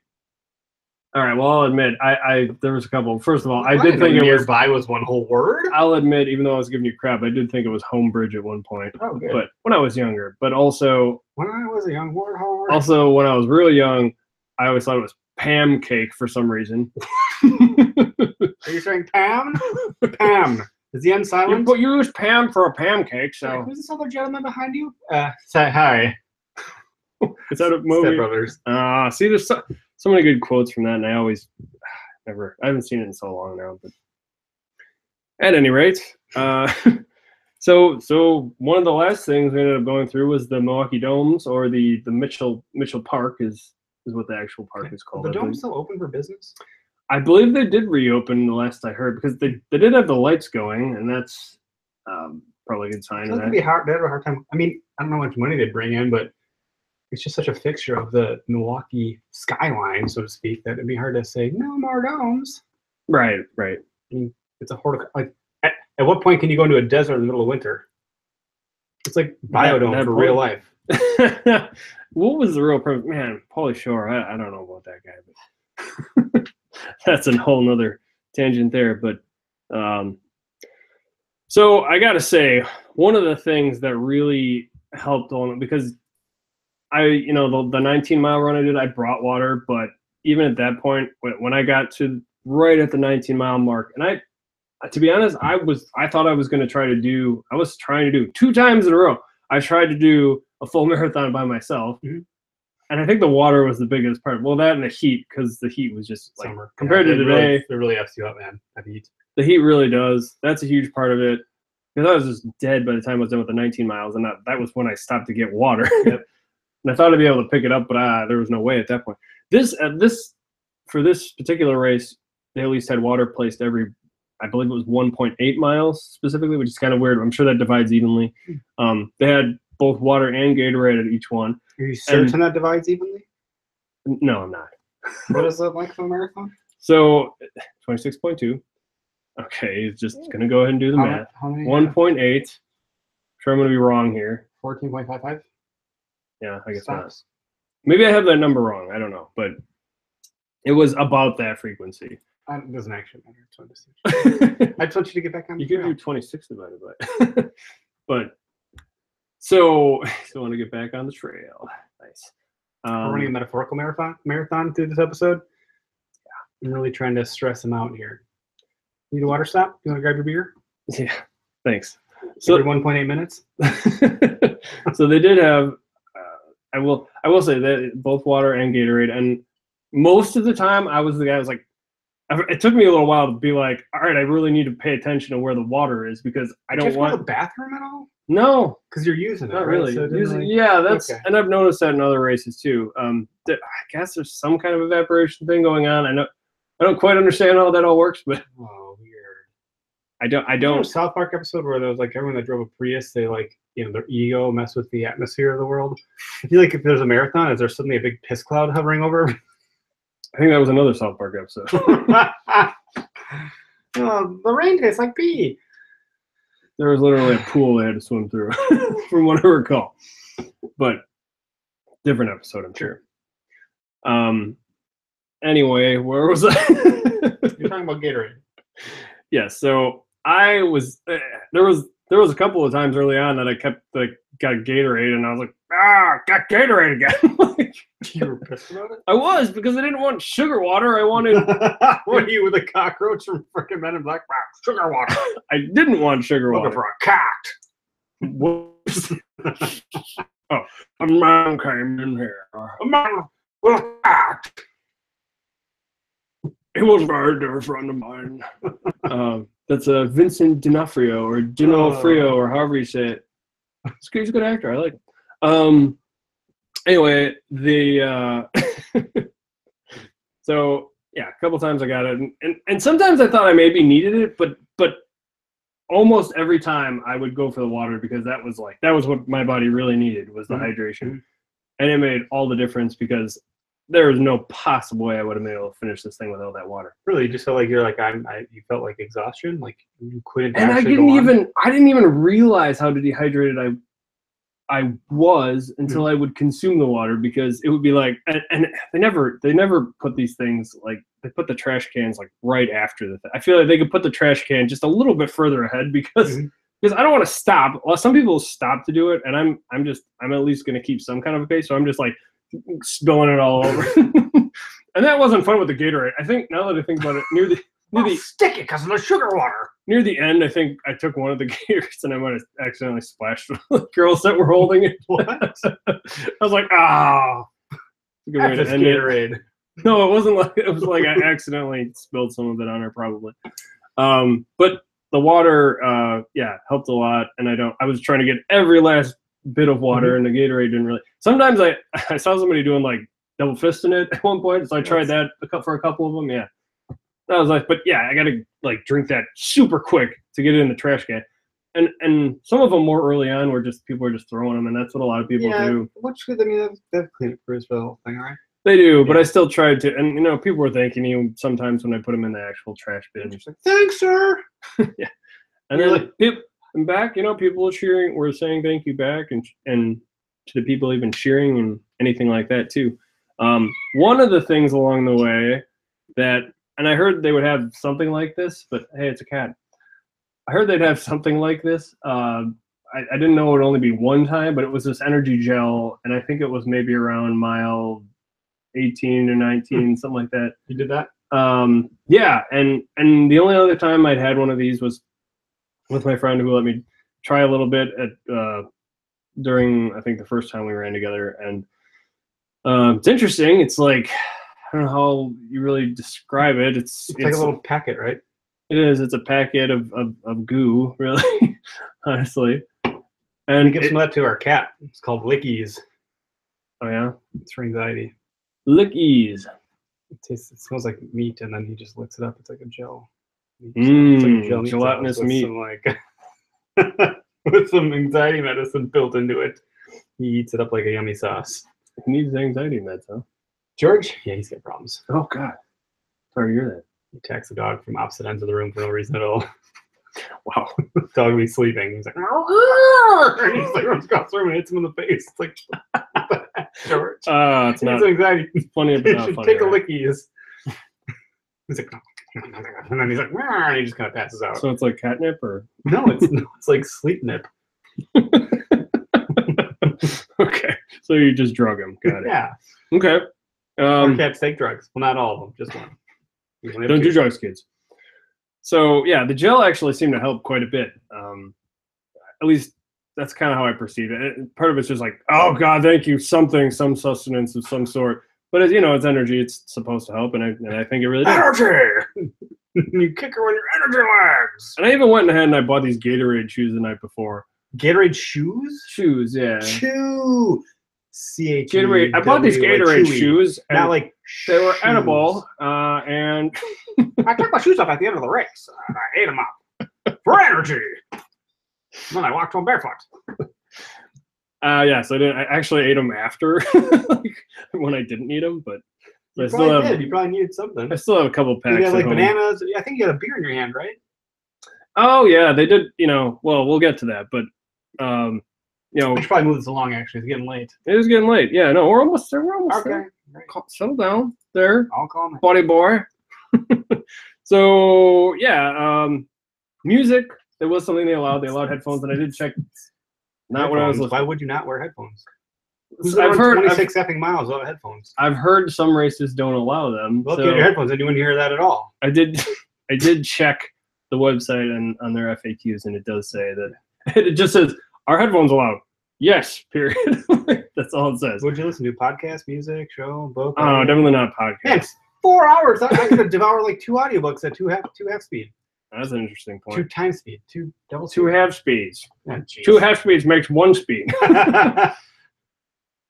all right. Well, I'll admit, I there was a couple. First of all, I did think nearby was one whole word. I'll admit, even though I was giving you crap, I did think it was home bridge at one point. Oh, good. But when I was younger, but also when I was a young warthog. Also, when I was real young, I always thought it was Pam cake for some reason. Are you saying Pam? Pam. Is the N silent? You use Pam for a Pam cake, so. Who's this other gentleman behind you? Say hi. Is that a movie? Step Brothers. See, there's so many good quotes from that, and I haven't seen it in so long now. But At any rate, so one of the last things we ended up going through was the Milwaukee Domes, or the Mitchell Park is what the actual park is called. The Dome's still open for business? I believe they did reopen the last I heard, because they did have the lights going, and that's probably a good sign. It's be hard. They have a hard time. I mean, I don't know how much money they bring in, but it's just such a fixture of the Milwaukee skyline, so to speak, that it'd be hard to say no more domes. Right. I mean, it's a like. At what point can you go into a desert in the middle of winter? It's like Biodome for real life. What was the real purpose? Man, Pauly Shore, I don't know about that guy, but that's a whole nother tangent there. But so I got to say, one of the things that really helped on, because the 19-mile run I did, I brought water, but even at that point, when I got to right at the 19-mile mark, and to be honest, I thought I was going to trying to do 2 times in a row. I tried to do a full marathon by myself. Mm-hmm. And I think the water was the biggest part. Well, that and the heat, because the heat was just like, summer. Compared to today. It really F's you up, man, that heat. The heat really does. That's a huge part of it. Because I was just dead by the time I was done with the 19 miles. And that was when I stopped to get water. Yep. And I thought I'd be able to pick it up, but there was no way at that point. For this particular race, they at least had water placed every, I believe it was 1.8 miles specifically, which is kind of weird. I'm sure that divides evenly. They had both water and Gatorade at each one. Are you certain that divides evenly? No, I'm not. What is the length of a marathon? So 26.2. Okay, he's just going to go ahead and do the math. How many? 1.8. Sure, I'm going to be wrong here. 14.55? Yeah, I guess not. Maybe I have that number wrong. I don't know. But it was about that frequency. It doesn't actually matter. I just want you to get back on. You could do 26 divided by. But so I want to get back on the trail. Nice. We're running a metaphorical marathon through this episode. Yeah, I'm really trying to stress him out here. Need a water stop? You want to grab your beer? Yeah, thanks. So 1.8 minutes. So they did have. I will say that both water and Gatorade, and most of the time I was the guy who was like. It took me a little while to be like, all right, I really need to pay attention to where the water is, because I don't want the bathroom at all. No, because you're using it. Not right? really. So yeah, that's okay. And I've noticed that in other races too. I guess there's some kind of evaporation thing going on. I don't quite understand how that all works, but weird. I don't. South Park episode where there was like everyone that drove a Prius, they their ego mess with the atmosphere of the world. I feel like if there's a marathon, is there suddenly a big piss cloud hovering over? I think that was another South Park episode. The rain tastes like pee. There was literally a pool they had to swim through, from what I recall. But different episode, I'm sure. Anyway, where was I? You're talking about Gatorade. Yeah, so I was there was a couple of times early on that I kept got Gatorade, and I was like, got Gatorade again. You were pissed about it? I was, because I didn't want sugar water. I wanted. What are you, with a cockroach from freaking Men in Black? Sugar water. I didn't want sugar water. Looking for a cat. Whoops. Oh, a man came in here. A man with a cat. He was a very dear friend of mine. That's Vincent D'Onofrio, or D'Onofrio, or however you say it. He's a good actor. I like it. Anyway, so yeah, a couple times I got it, and sometimes I thought I maybe needed it, but almost every time I would go for the water, because that was what my body really needed, was the hydration, and it made all the difference, because there was no possible way I would have been able to finish this thing without that water. Really, you just felt like you felt like exhaustion, like you couldn't. And I didn't even realize how dehydrated I was until I would consume the water, because it would be like, and they never put these things, like, they put the trash cans like right after the thing. I feel like they could put the trash can just a little bit further ahead, because I don't want to stop. Well, some people stop to do it, and I'm at least going to keep some kind of a pace, so I'm just like spilling it all over. And that wasn't fun with the Gatorade. I think, now that I think about it, near the sticky because of the sugar water. Near the end, I think I took one of the Gatorades and I might have accidentally splashed the girls that were holding it. What? I was like, good way to end Gatorade. It. No, it wasn't like, it was like I accidentally spilled some of it on her, probably. But the water, helped a lot. And I was trying to get every last bit of water, and the Gatorade didn't really. Sometimes I saw somebody doing like double fisting it at one point, so I tried that for a couple of them. Yeah, I was like, but yeah, I gotta like drink that super quick to get it in the trash can. And some of them more early on were just people were just throwing them, and that's what a lot of people do. Which I mean, they've clean crews for the whole thing, right? They do, but I still tried to. And people were thanking you sometimes when I put them in the actual trash bin. Just like, thanks, sir. Yeah, and then people back, people were saying thank you back, and to the people even cheering and anything like that too. One of the things along the way that, and I heard they would have something like this, but hey, it's a cat. I heard they'd have something like this. I didn't know it would only be one time, but it was this energy gel, and I think it was maybe around mile 18 or 19, something like that. You did that? Yeah, and the only other time I'd had one of these was with my friend who let me try a little bit at during, I think, the first time we ran together, and it's interesting. It's like, I don't know how you really describe it. It's like a little packet, right? It is. It's a packet of goo, really, honestly. And we give some of that to our cat. It's called Lickies. Oh yeah, it's for anxiety. Lickies. It smells like meat, and then he just licks it up. It's like a gel. Gelatinous meat. With some anxiety medicine built into it. He eats it up like a yummy sauce. He needs anxiety meds, huh? George? Yeah, he's got problems. Oh God. Sorry to hear that. He attacks the dog from opposite ends of the room for no reason at all. Wow. The dog will be sleeping. He's like, and he's like, runs across the room and hits him in the face. It's like, George. It's not anxiety. Funny, but not funny. Take a lickies. He's like, and then he's like, and he just kind of passes out. So it's like catnip, or no? It's like sleep nip. Okay, so you just drug him. Got it. Yeah. Okay. Or cats take drugs. Well, not all of them, just one. Don't do drugs, kids. So yeah, the gel actually seemed to help quite a bit. At least that's kind of how I perceive it. Part of it's just like, oh God, thank you, some sustenance of some sort. But as you know, it's energy. It's supposed to help, and I think it really does. Energy. You kick her with your energy legs. And I even went ahead and I bought these Gatorade shoes the night before. Gatorade shoes? Shoes, yeah. Gatorade. I bought these Gatorade shoes. Not like they were edible, and I took my shoes off at the end of the race. I ate them up for energy. And then I walked home barefoot. Yeah, so I actually ate them after, like, when I didn't need them, but you probably needed something. I still have a couple packs. You got like bananas. I think you had a beer in your hand, right? Oh yeah, they did. Well, we'll get to that, but we should probably move this along. Actually, it's getting late. It is getting late. Yeah, no, we're almost there. Okay. There. Settle down there. I'll call me, buddy boy. So yeah, music. There was something they allowed. They allowed headphones, and I did check. Not headphones. When I was listening. Why would you not wear headphones? I've heard 26 effing miles without headphones. I've heard some races don't allow them. Well, if you had your headphones, and you wouldn't hear that at all. I did check the website and on their FAQs, and it does say that it just says our headphones allowed. Yes, period. That's all it says. Would you listen to? Podcast, music, show, book? Oh, definitely not podcast. Man, 4 hours. I could devour like 2 audiobooks at two half speed. That's an interesting point. 2 times speed. 2 double speed. 2 half speeds. Oh, 2 half speeds makes 1 speed.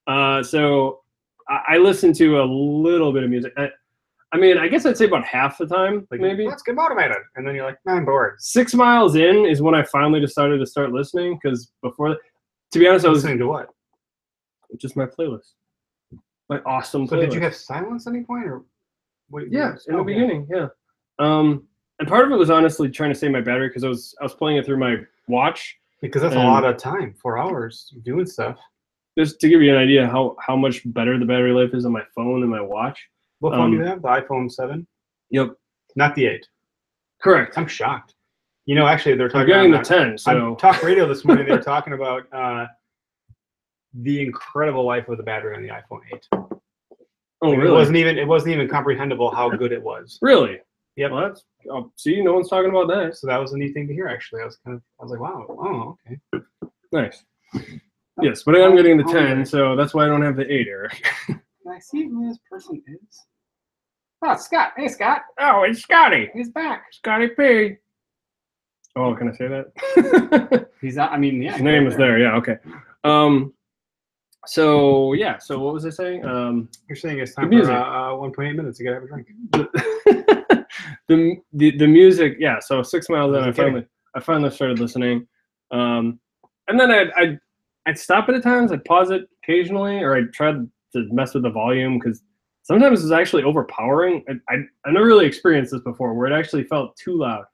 So I listen to a little bit of music. I mean, I guess I'd say about half the time, like, maybe. Let's get motivated. And then you're like, I'm bored. 6 miles in is when I finally decided to start listening, because before, to be honest, I was listening to what? Just my playlist. My awesome playlist. So did you have silence at any point? Or what? Yeah, in the beginning, yeah. And part of it was honestly trying to save my battery, because I was playing it through my watch. Because that's a lot of time, 4 hours doing stuff. Just to give you an idea how much better the battery life is on my phone than my watch. What phone do you have? The iPhone 7? Yep. Not the 8. Correct. I'm shocked. Actually, they're talking about the 10. So on talk radio this morning, they were talking about the incredible life of the battery on the iPhone 8. Oh, really? It wasn't even comprehensible how good it was. Really? Yep. Well, see, no one's talking about that. So that was a neat thing to hear. Actually, I was like, wow, oh, okay, nice. Yes, but I'm getting the 10, so that's why I don't have the 8, Eric. Can I see who this person is? Oh, Scott. Hey, Scott. Oh, it's Scotty. He's back. Scotty P. Oh, can I say that? He's not. I mean, yeah. His name is there. Yeah. Okay. So yeah. So what was I saying? You're saying it's time the for music. 1.8 minutes to get have a drink. The music. Yeah. So 6 miles in, Wasn't I finally started listening, and then I'd stop it at times. I'd pause it occasionally, or I'd try to mess with the volume because sometimes it's actually overpowering. I never really experienced this before, where it actually felt too loud.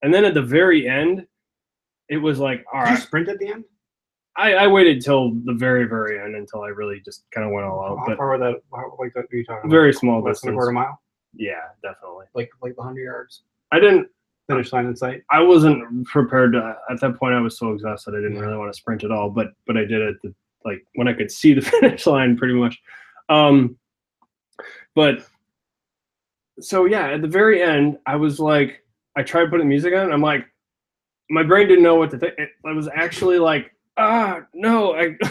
And then at the very end, it was like, all right. Did you sprint at the end? I waited till the very, very end until I really just kind of went all out. How far were you talking? Very small less distance. than a quarter mile? Yeah, definitely. Like the 100 yards? I didn't finish line in sight. I wasn't prepared to. At that point, I was so exhausted I didn't really want to sprint at all. But I did it like when I could see the finish line, pretty much. But so yeah, at the very end, I was like, I tried putting music on. I'm like, my brain didn't know what to think. I was actually like, no,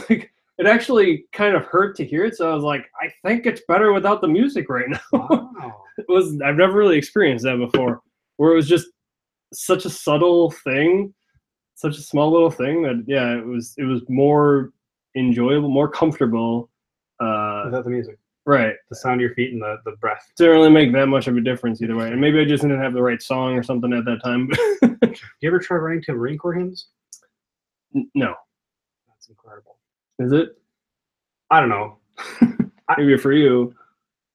like it actually kind of hurt to hear it. So I was like, I think it's better without the music right now. Wow. I've never really experienced that before, where it was just such a subtle thing, such a small little thing that it was more enjoyable, more comfortable without the music. Right. The sound of your feet and the breath. Didn't really make that much of a difference either way. And maybe I just didn't have the right song or something at that time. Do you ever try running to Marine Corps hymns? No. That's incredible. Is it? I don't know. Maybe for you.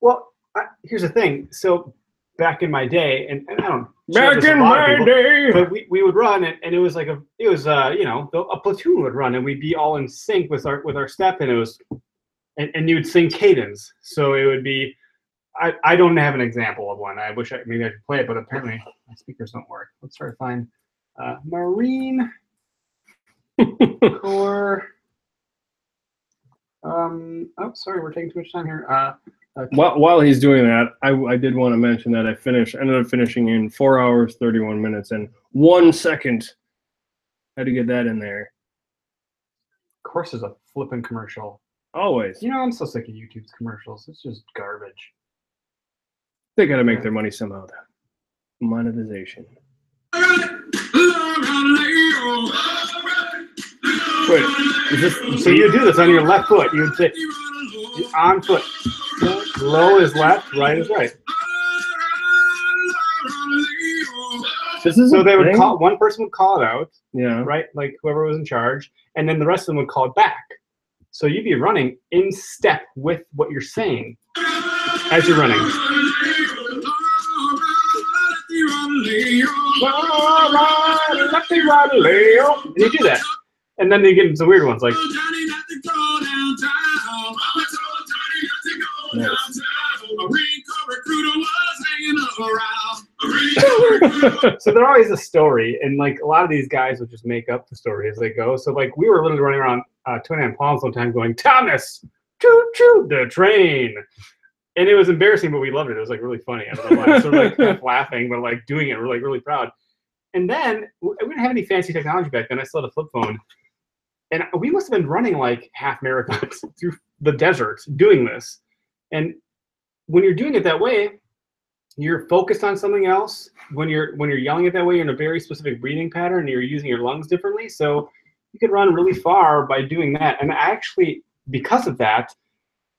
Well, here's the thing. So back in my day, and I don't. Back in my day. But we would run, and it was like a platoon would run, and we'd be all in sync with our step, and it was. And you would sing cadence, so it would be. I don't have an example of one. I wish maybe I could play it, but apparently my speakers don't work. Let's try to find Marine Corps. Oh, sorry, we're taking too much time here. Okay. While he's doing that, I did want to mention that I ended up finishing in 4 hours 31 minutes and 1 second. Had to get that in there. Of course, there's a flipping commercial. Always. I'm so sick of YouTube's commercials. It's just garbage. They got to make their money somehow. Monetization. Wait, is this? So you do this on your left foot. You would say on foot. Low is left, right is right. This is so they would call. One person would call it out. Yeah. Right, like whoever was in charge, and then the rest of them would call it back. So you'd be running in step with what you're saying as you're running. And you do that. And then they get into some weird ones like. Nice. So there's always a story, and like a lot of these guys will just make up the story as they go. So like we were literally running around 29 Palms one time going, Thomas, choo choo the train. And it was embarrassing, but we loved it. It was like really funny. I don't know why. So like kind of laughing, but like doing it, we're like really proud. And then we didn't have any fancy technology back then. I still had a flip phone. And we must have been running like half marathons through the desert doing this. And when you're doing it that way, you're focused on something else. When you're yelling it that way, you're in a very specific breathing pattern and you're using your lungs differently. So you could run really far by doing that. And actually, because of that,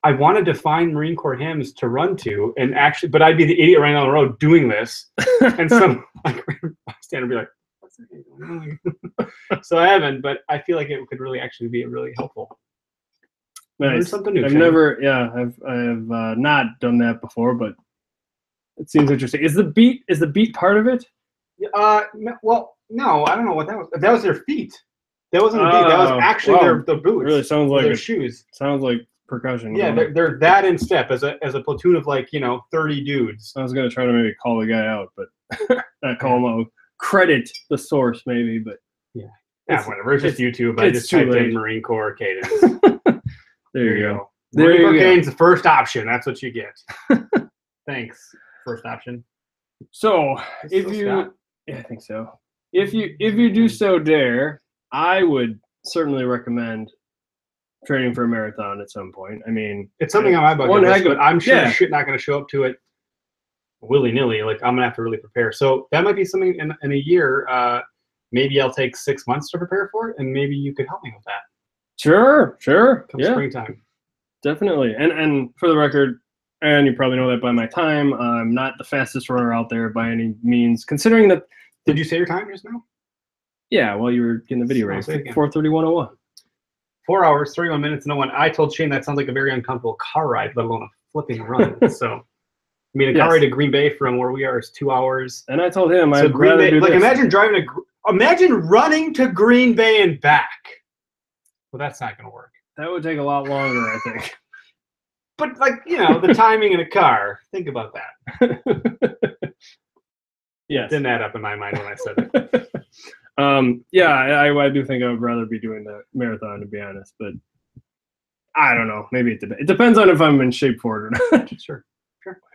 I wanted to find Marine Corps hymns to run to, and actually, but I'd be the idiot running down the road doing this, and some like bystander would be like, "What's that going on?" So I haven't, but I feel like it could really actually be really helpful. Nice. Learn something new. I've never, I've not done that before, but it seems interesting. Is the beat part of it? Well, no, I don't know what that was. That was their feet. That wasn't a beat. That was actually their boots. It really sounds like their shoes. Sounds like percussion. Yeah, they're that in step as a platoon of like 30 dudes. I was gonna try to maybe call the guy out, but not call him out. Credit the source maybe, but whatever. It's just YouTube. I just typed in Marine Corps cadence. There you go. Marine Corps cadence, the first option. That's what you get. Thanks. First option. So I think so. If you do so dare, I would certainly recommend training for a marathon at some point. I mean, it's something on my bucket list, but I'm sure shit not going to show up to it willy-nilly. Like I'm going to have to really prepare. So that might be something in a year. maybe I'll take 6 months to prepare for it, and maybe you could help me with that. Sure. Come Yeah, springtime. definitely. And for the record, and you probably know that by my time, I'm not the fastest runner out there by any means, considering that. Did you say your time just now? Yeah, while you were getting the video ready, 4:31:01. 4 hours, 31 minutes, no one. I told Shane that sounds like a very uncomfortable car ride, let alone a flipping run. So, I mean, a car ride to Green Bay from where we are is 2 hours. And I told him I'd Green rather Bay, do like, this. imagine running to Green Bay and back. Well, that's not going to work. That would take a lot longer, I think. But, like, you know, the timing in a car, think about that. Yes. Didn't add up in my mind when I said it. I do think I would rather be doing the marathon, to be honest. But I don't know. Maybe it depends on if I'm in shape for it or not. Sure.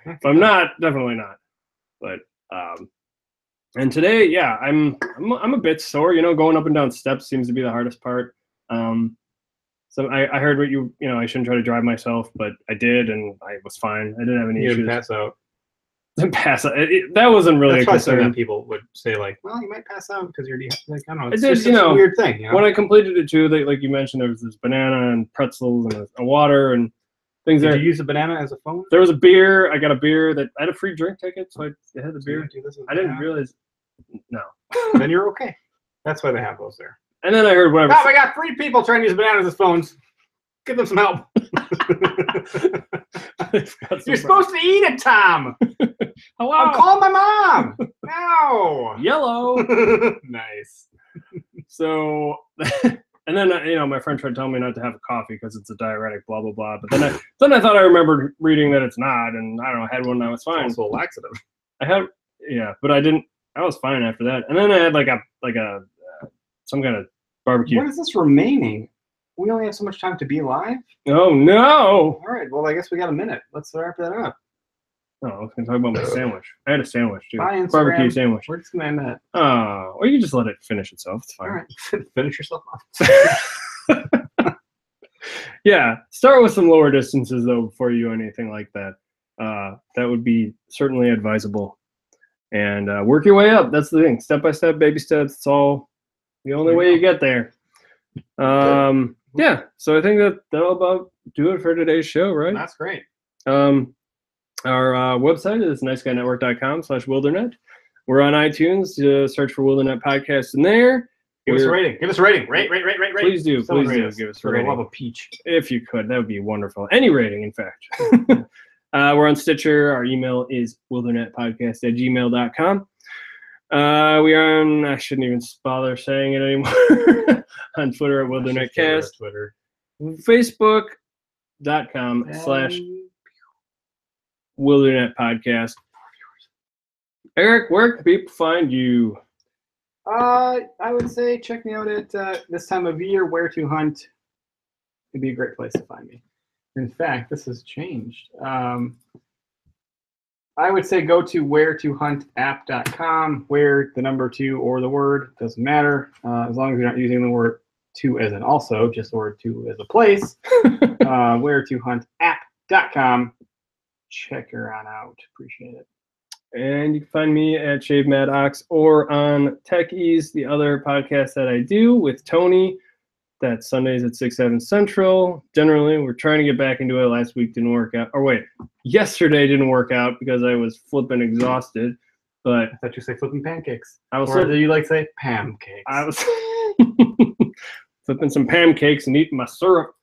If I'm not, definitely not. But and today, yeah, I'm a bit sore. You know, going up and down steps seems to be the hardest part. So I heard what you know, I shouldn't try to drive myself, but I did, and I was fine. I didn't have any issues. You didn't pass out. Pass out. That wasn't really a concern. That people would say, like, well, you might pass out because you're like, I don't know. It's just a weird thing. You know? When I completed it too, like you mentioned, there was this banana and pretzels and a water and things. Did you use the banana as a phone? There was a beer. I got a beer that I had a free drink ticket, so I had the beer. I didn't realize. No. Then you're okay. That's why they have those there. And then I heard whatever. Oh, we got 3 people trying to use bananas as phones. Give them some help. You're supposed to eat it, Tom. Hello. I'm calling my mom. No. Yellow. Nice. So, and then my friend tried telling me not to have a coffee because it's a diuretic, blah blah blah. But then I thought I remembered reading that it's not, and I don't know, I had one and I was fine. It's also a laxative. But I didn't. I was fine after that. And then I had like a some kind of barbecue. What is this remaining? We only have so much time to be live? Oh, no. All right. Well, I guess we got a minute. Let's wrap that up. Oh, I was going to talk about my sandwich. I had a sandwich, too. Bye, Instagram. Barbecue sandwich. We're just going to end that. Oh, or you can just let it finish itself. It's fine. All right. Finish yourself off. Yeah. Start with some lower distances, though, before you do anything like that. That would be certainly advisable. And work your way up. That's the thing. Step by step, baby steps. It's all the only way you get there. Yeah, so I think that'll about do it for today's show, right? That's great. Our website is niceguynetwork.com/Wildernet. We're on iTunes. Search for Wildernet Podcast in there. Give us a rating. Give us a rating. Rate. Please do. Please do. Give us a rating. For the love of peach. If you could, that would be wonderful. Any rating, in fact. We're on Stitcher. Our email is wildernetpodcast@gmail.com. We are on, I shouldn't even bother saying it anymore, on Twitter at WildernetCast. Twitter. Facebook.com/WildernetPodcast. Eric, where can people find you? I would say check me out at this time of year, Where to Hunt. It'd be a great place to find me. In fact, this has changed. I would say go to wheretohuntapp.com, where the number 2 or the word, doesn't matter. As long as you're not using the word to as in also, just the word to as a place. Wheretohuntapp.com. Check her on out. Appreciate it. And you can find me at Shave Mad Ox or on Techies, the other podcast that I do with Tony. That's Sundays at 6, 7 Central. Generally, we're trying to get back into it. Last week didn't work out. Or wait, yesterday didn't work out because I was flipping exhausted. But I thought you say flipping pancakes. I was. Or do you like to say pancakes? I was flipping some pancakes and eating my syrup.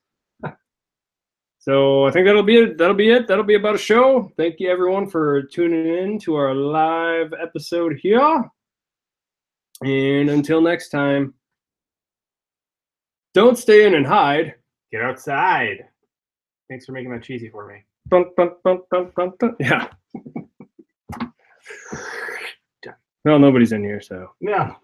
So I think that'll be it. That'll be about a show. Thank you everyone for tuning in to our live episode here. And until next time. Don't stay in and hide. Get outside. Thanks for making that cheesy for me. Bum, bum, bum, bum, bum, bum. Yeah. Well, nobody's in here, so. No.